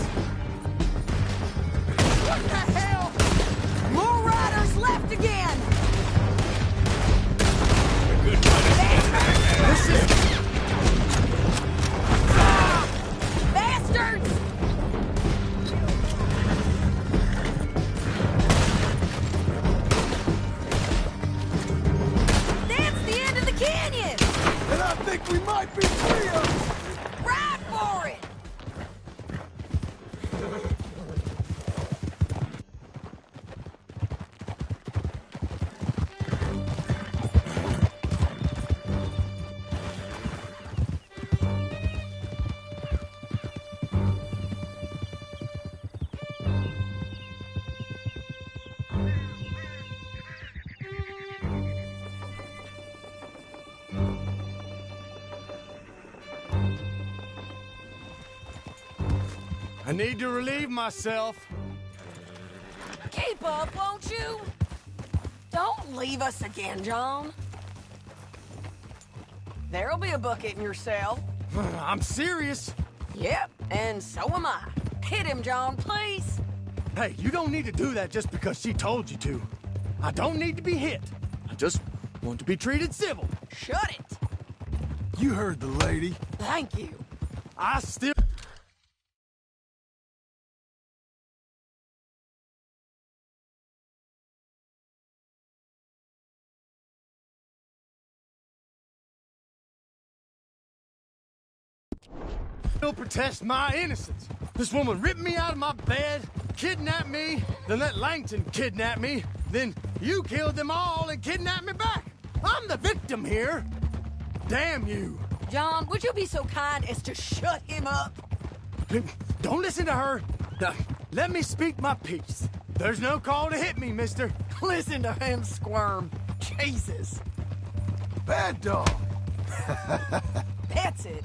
What the hell? More riders left again! Bastards! That's the end of the canyon! And I think we might be free of them! Ride for it! I need to relieve myself. Keep up, won't you? Don't leave us again, John. There'll be a bucket in your cell. I'm serious. Yep, and so am I. Hit him, John, please. Hey, you don't need to do that just because she told you to. I don't need to be hit. I just want to be treated civil. Shut it. You heard the lady. Thank you. I still... still protest my innocence. This woman ripped me out of my bed, kidnapped me, then let Langton kidnap me, then you killed them all and kidnapped me back. I'm the victim here. Damn you. John, would you be so kind as to shut him up? Don't listen to her. Now, let me speak my piece. There's no call to hit me, mister. Listen to him squirm. Jesus. Bad dog. That's it.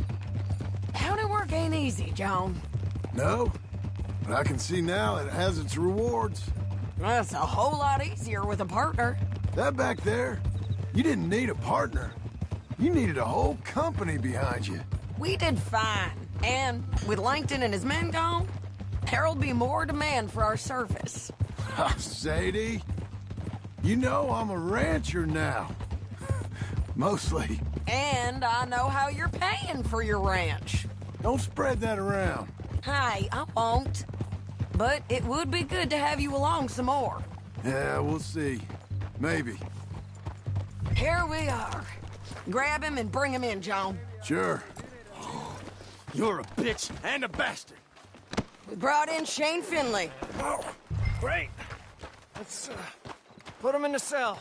County work ain't easy, John. No, but I can see now it has its rewards. That's a whole lot easier with a partner. That back there, you didn't need a partner. You needed a whole company behind you. We did fine. And with Langton and his men gone, there'll be more demand for our service. Sadie, you know I'm a rancher now. Mostly. And I know how you're paying for your ranch. Don't spread that around. Hey, I won't. But it would be good to have you along some more. Yeah, we'll see. Maybe. Here we are. Grab him and bring him in, John. Sure. You're a bitch and a bastard. We brought in Shane Finley. Oh, great. Let's put him in the cell.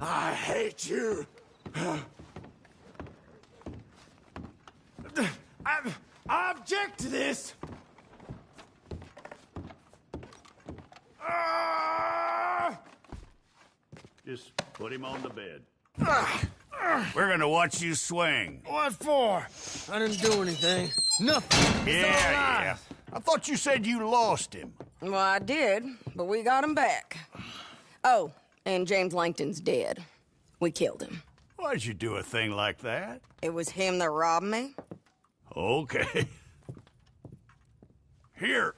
I hate you. I object to this. Just put him on the bed. We're gonna watch you swing. What for? I didn't do anything. Nothing. It's all Yeah. I thought you said you lost him. Well, I did, but we got him back. Oh, and James Langton's dead. We killed him. Why'd you do a thing like that? It was him that robbed me. Okay. Here.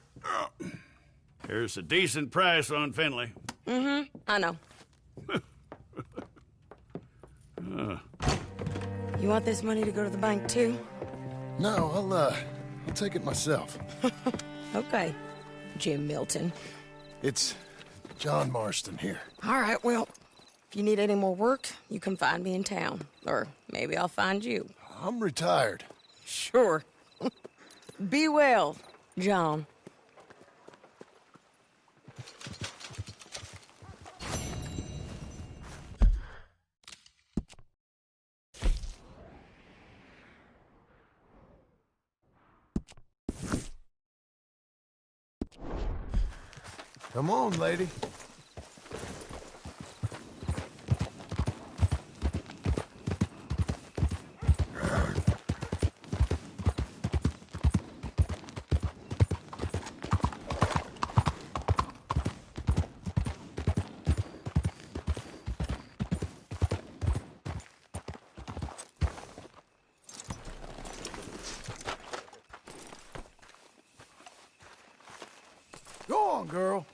Here's a decent price on Finley. I know. You want this money to go to the bank, too? No, I'll take it myself. Okay, Jim Milton. It's John Marston here. All right, well, if you need any more work, you can find me in town. Or maybe I'll find you. I'm retired. Sure. Be well, John. Come on, lady. Go on, girl.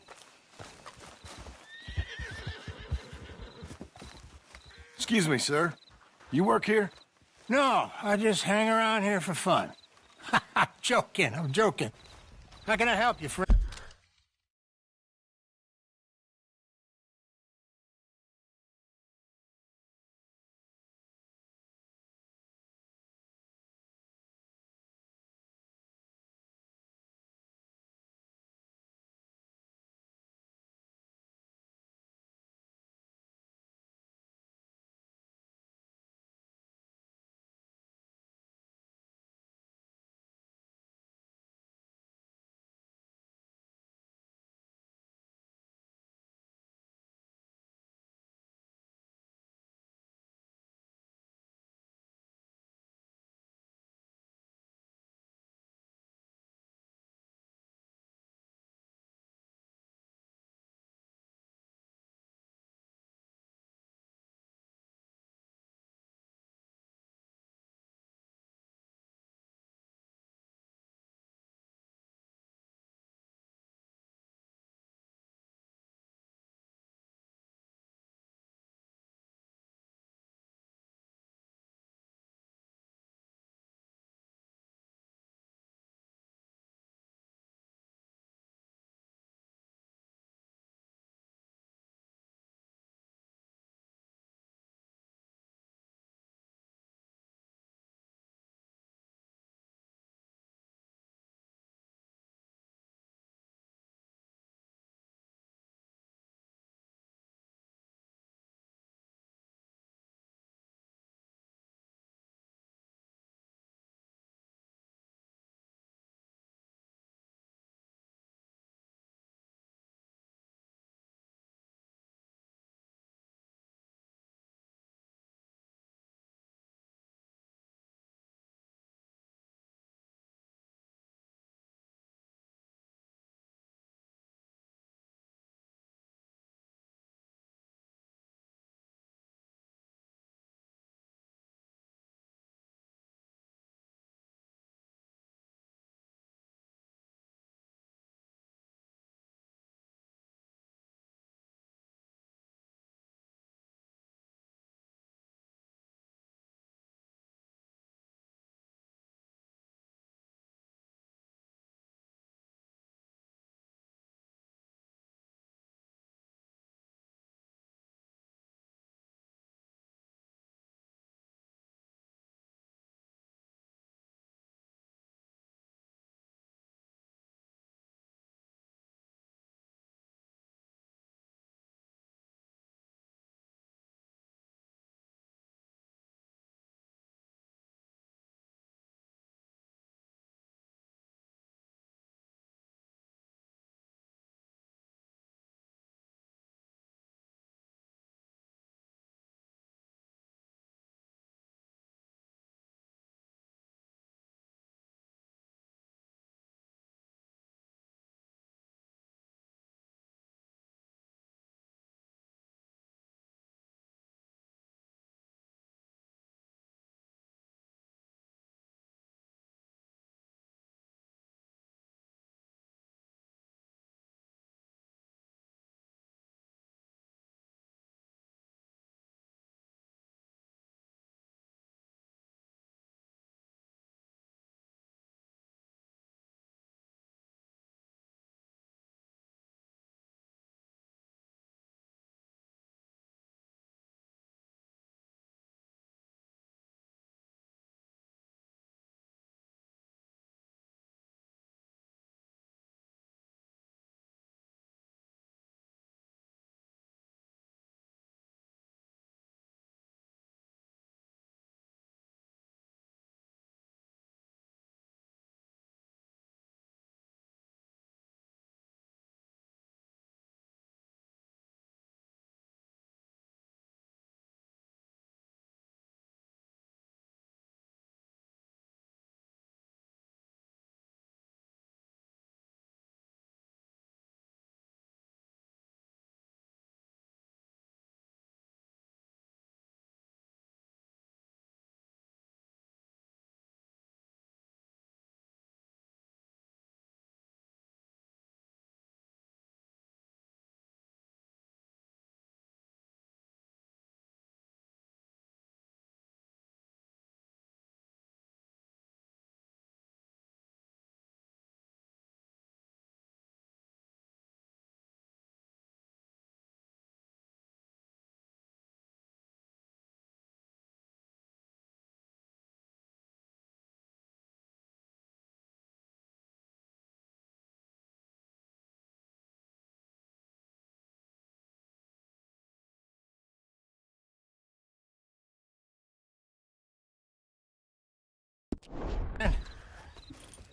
Excuse me, sir. You work here? No, I just hang around here for fun. I'm joking. How can I help you, friend?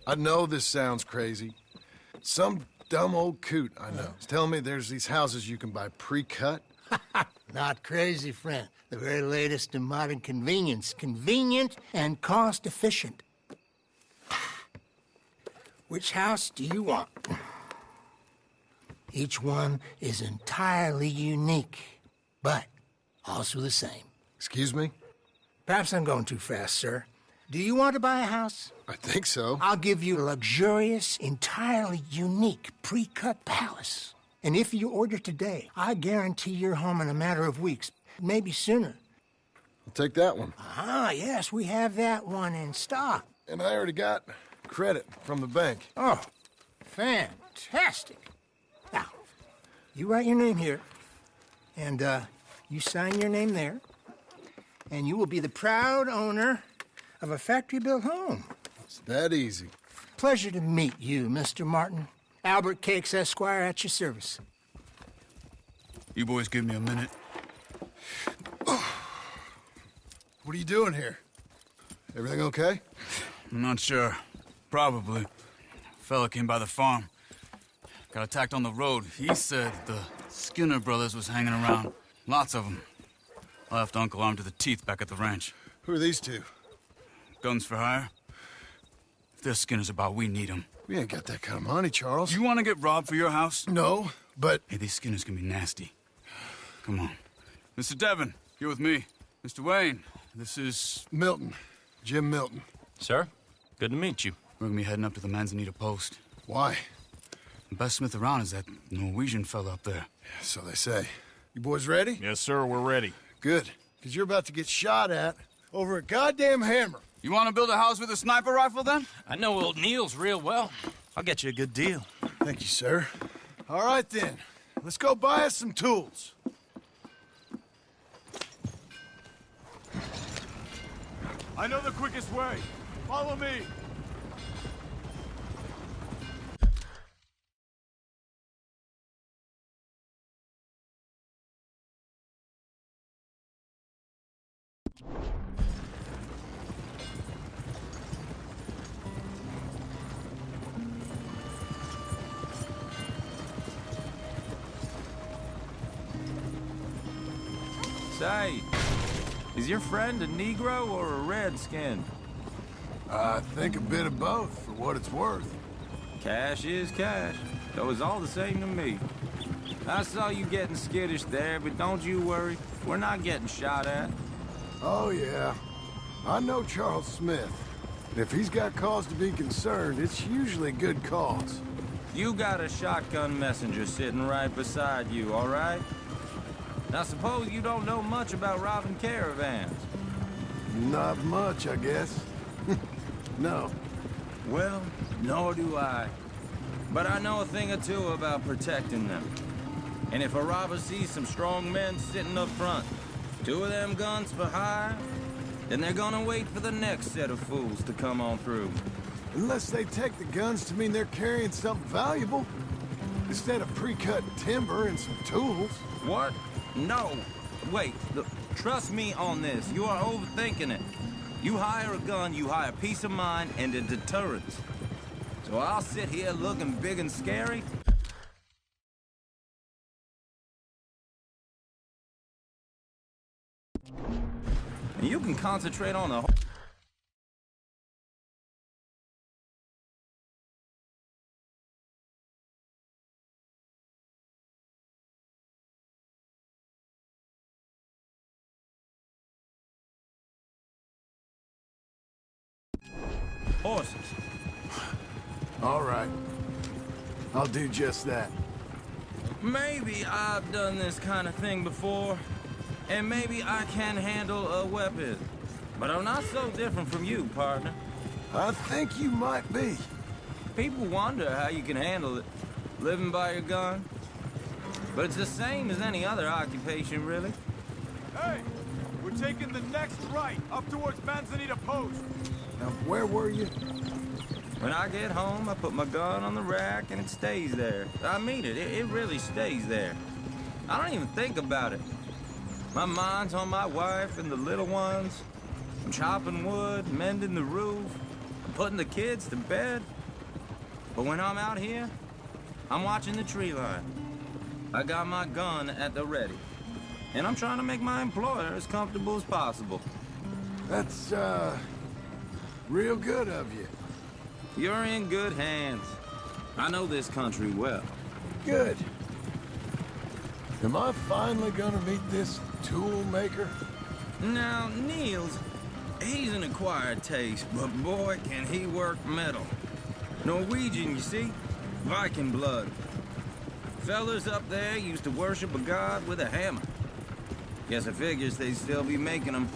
I know this sounds crazy. Some dumb old coot I know is telling me there's these houses you can buy pre-cut. Not crazy, friend. The very latest in modern convenience. Convenient and cost-efficient. Which house do you want? Each one is entirely unique, but also the same. Excuse me? Perhaps I'm going too fast, sir. Do you want to buy a house? I think so. I'll give you a luxurious, entirely unique pre-cut palace. And if you order today, I guarantee you're home in a matter of weeks, maybe sooner. I'll take that one. Ah, yes, we have that one in stock. And I already got credit from the bank. Oh, fantastic. Now, you write your name here, and you sign your name there, and you will be the proud owner of a factory-built home. It's that easy. Pleasure to meet you, Mr. Martin. Albert Cakes, Esquire, at your service. You boys give me a minute. What are you doing here? Everything okay? I'm not sure. Probably. Fella came by the farm. Got attacked on the road. He said the Skinner brothers was hanging around. Lots of them. I left Uncle armed to the teeth back at the ranch. Who are these two? Guns for hire? If they're Skinner's about, we need them. We ain't got that kind of money, Charles. You want to get robbed for your house? No, but... Hey, these Skinners can be nasty. Come on. Mr. Devon, you're with me. Mr. Wayne, this is... Milton. Jim Milton. Sir, good to meet you. We're gonna be heading up to the Manzanita post. Why? The best smith around is that Norwegian fella up there. Yeah, so they say. You boys ready? Yes, sir, we're ready. Good, because you're about to get shot at over a goddamn hammer. You want to build a house with a sniper rifle, then? I know old Neil's real well. I'll get you a good deal. Thank you, sir. All right, then. Let's go buy us some tools. I know the quickest way. Follow me. Say, is your friend a Negro or a Redskin? I think a bit of both, for what it's worth. Cash is cash, though it's all the same to me. I saw you getting skittish there, but don't you worry. We're not getting shot at. Oh, yeah. I know Charles Smith. If he's got cause to be concerned, it's usually good cause. You got a shotgun messenger sitting right beside you, all right? Now, suppose you don't know much about robbing caravans. Not much, I guess. No. Well, nor do I. But I know a thing or two about protecting them. And if a robber sees some strong men sitting up front, 2 of them guns for hire, then they're gonna wait for the next set of fools to come on through. Unless they take the guns to mean they're carrying something valuable. Instead of pre-cut timber and some tools. What? No. Wait, look, trust me on this. You are overthinking it. You hire a gun, you hire peace of mind and a deterrence. So I'll sit here looking big and scary? And you can concentrate on the horses. All right. I'll do just that. Maybe I've done this kind of thing before, and maybe I can handle a weapon. But I'm not so different from you, partner. I think you might be. People wonder how you can handle it, living by your gun. But it's the same as any other occupation, really. Hey, we're taking the next right up towards Manzanita Post. Now, where were you? When I get home, I put my gun on the rack and it stays there. I mean it, it really stays there. I don't even think about it. My mind's on my wife and the little ones. I'm chopping wood, mending the roof. putting the kids to bed. But when I'm out here, I'm watching the tree line. I got my gun at the ready. And I'm trying to make my employer as comfortable as possible. That's, real good of you. You're in good hands. I know this country well. Good. Am I finally gonna meet this tool maker? Now, Niels, he's an acquired taste, but boy, can he work metal. Norwegian, you see? Viking blood. Fellas up there used to worship a god with a hammer. Guess I figures they'd still be making them.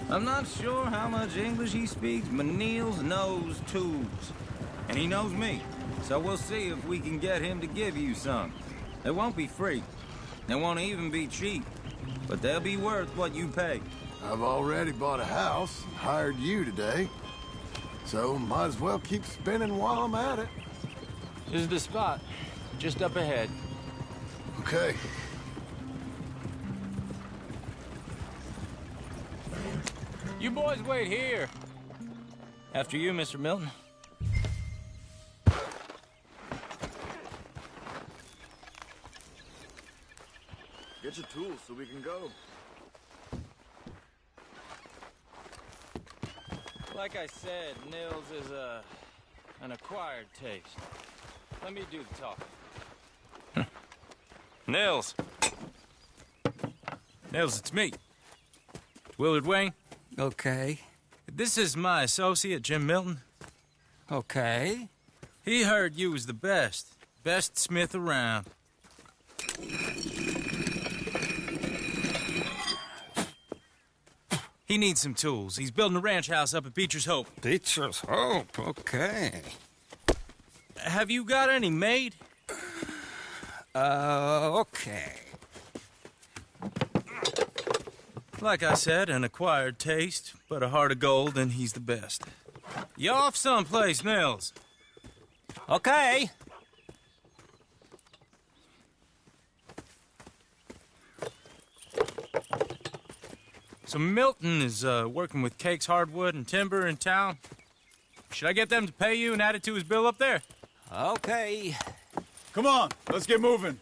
I'm not sure how much English he speaks, but Niels knows tools. And he knows me. So we'll see if we can get him to give you some. They won't be free. They won't even be cheap. But they'll be worth what you pay. I've already bought a house and hired you today. So might as well keep spinning while I'm at it. This is the spot. Just up ahead. Okay. You boys wait here. After you, Mr. Milton. Get your tools so we can go. Like I said, Nils is an acquired taste. Let me do the talking. Nils. Nils, it's me. Willard Wayne. Okay. This is my associate, Jim Milton. Okay. He heard you was the best. Best smith around. He needs some tools. He's building a ranch house up at Beecher's Hope. Beecher's Hope, okay. Have you got any made? Okay. Like I said, an acquired taste, but a heart of gold, and he's the best. You off someplace, Nils? Okay. So Milton is working with Cakes Hardwood and Timber in town. Should I get them to pay you and add it to his bill up there? Okay. Come on, let's get moving.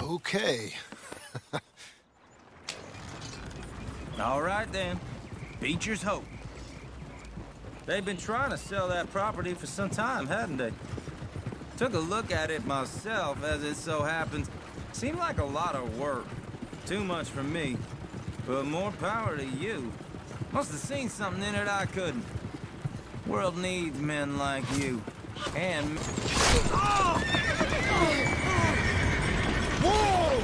Okay. All right, then. Beecher's Hope. They've been trying to sell that property for some time, hadn't they? Took a look at it myself, as it so happens. Seemed like a lot of work. Too much for me. But more power to you. Must have seen something in it I couldn't. World needs men like you. And... Whoa!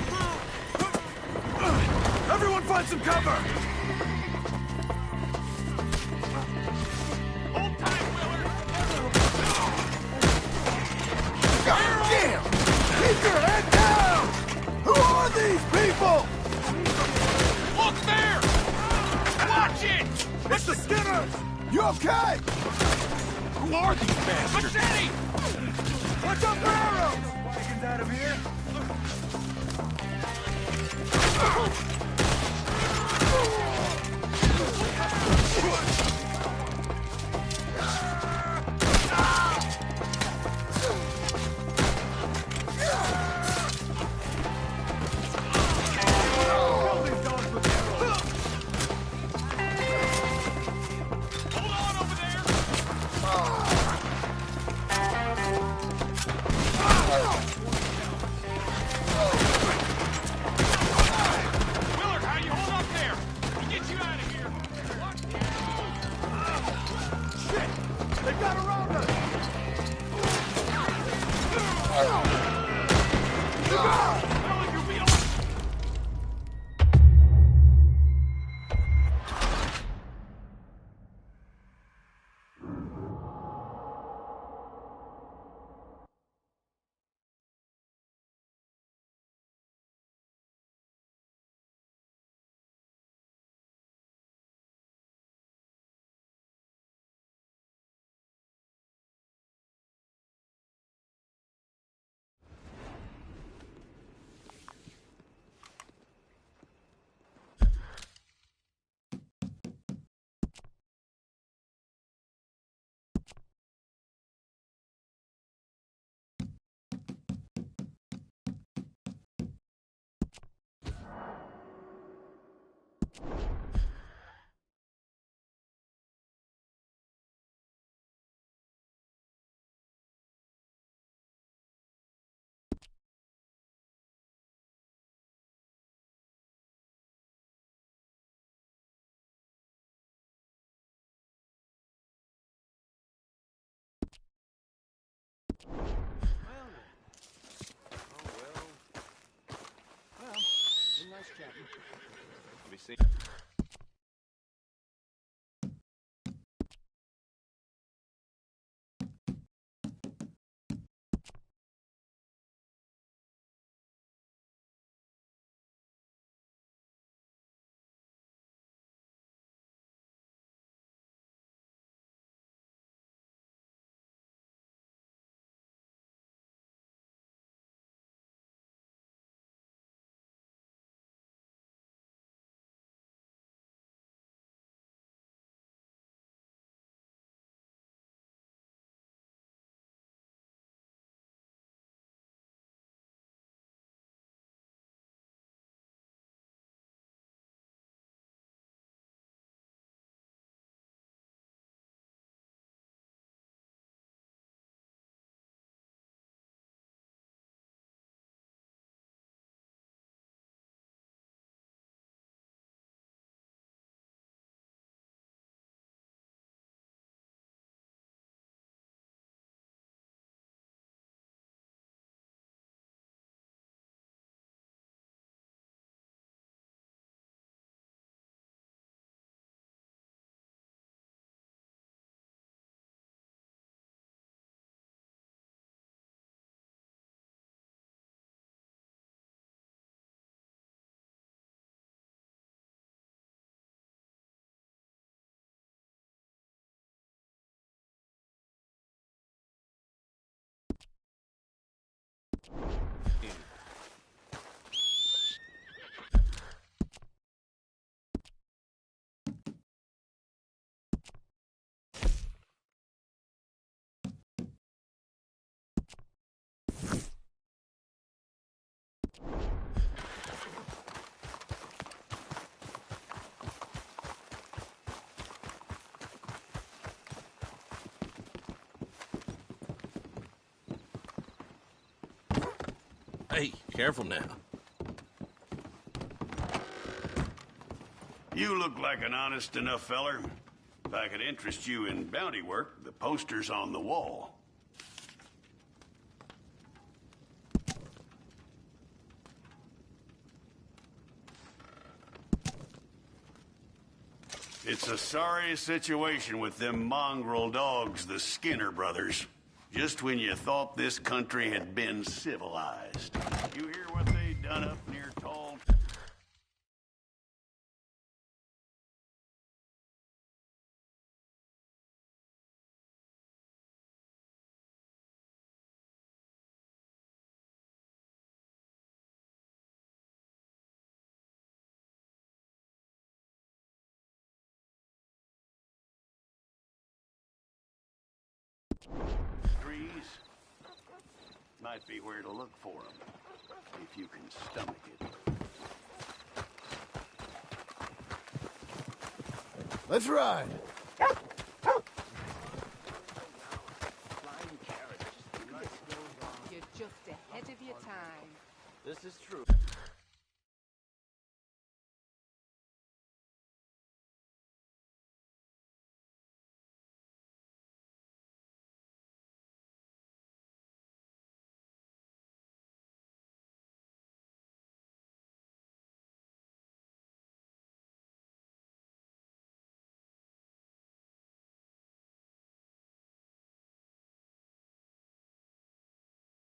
Everyone find some cover! Hold tight, Willard! God damn! Keep your head down! Who are these people? Look there! Watch it! It's the Skinners! You okay? Who are these bastards? Machete! Watch out for arrows! Vikings out of here? Nice chatting. Let me see. Hey, careful now. You look like an honest enough feller. If I could interest you in bounty work, the poster's on the wall. It's a sorry situation with them mongrel dogs, the Skinner brothers. Just when you thought this country had been civilized. You hear what they done up near Tall... trees? Might be where to look for them, if you can stomach it. Let's ride. You're just ahead of your time. This is true.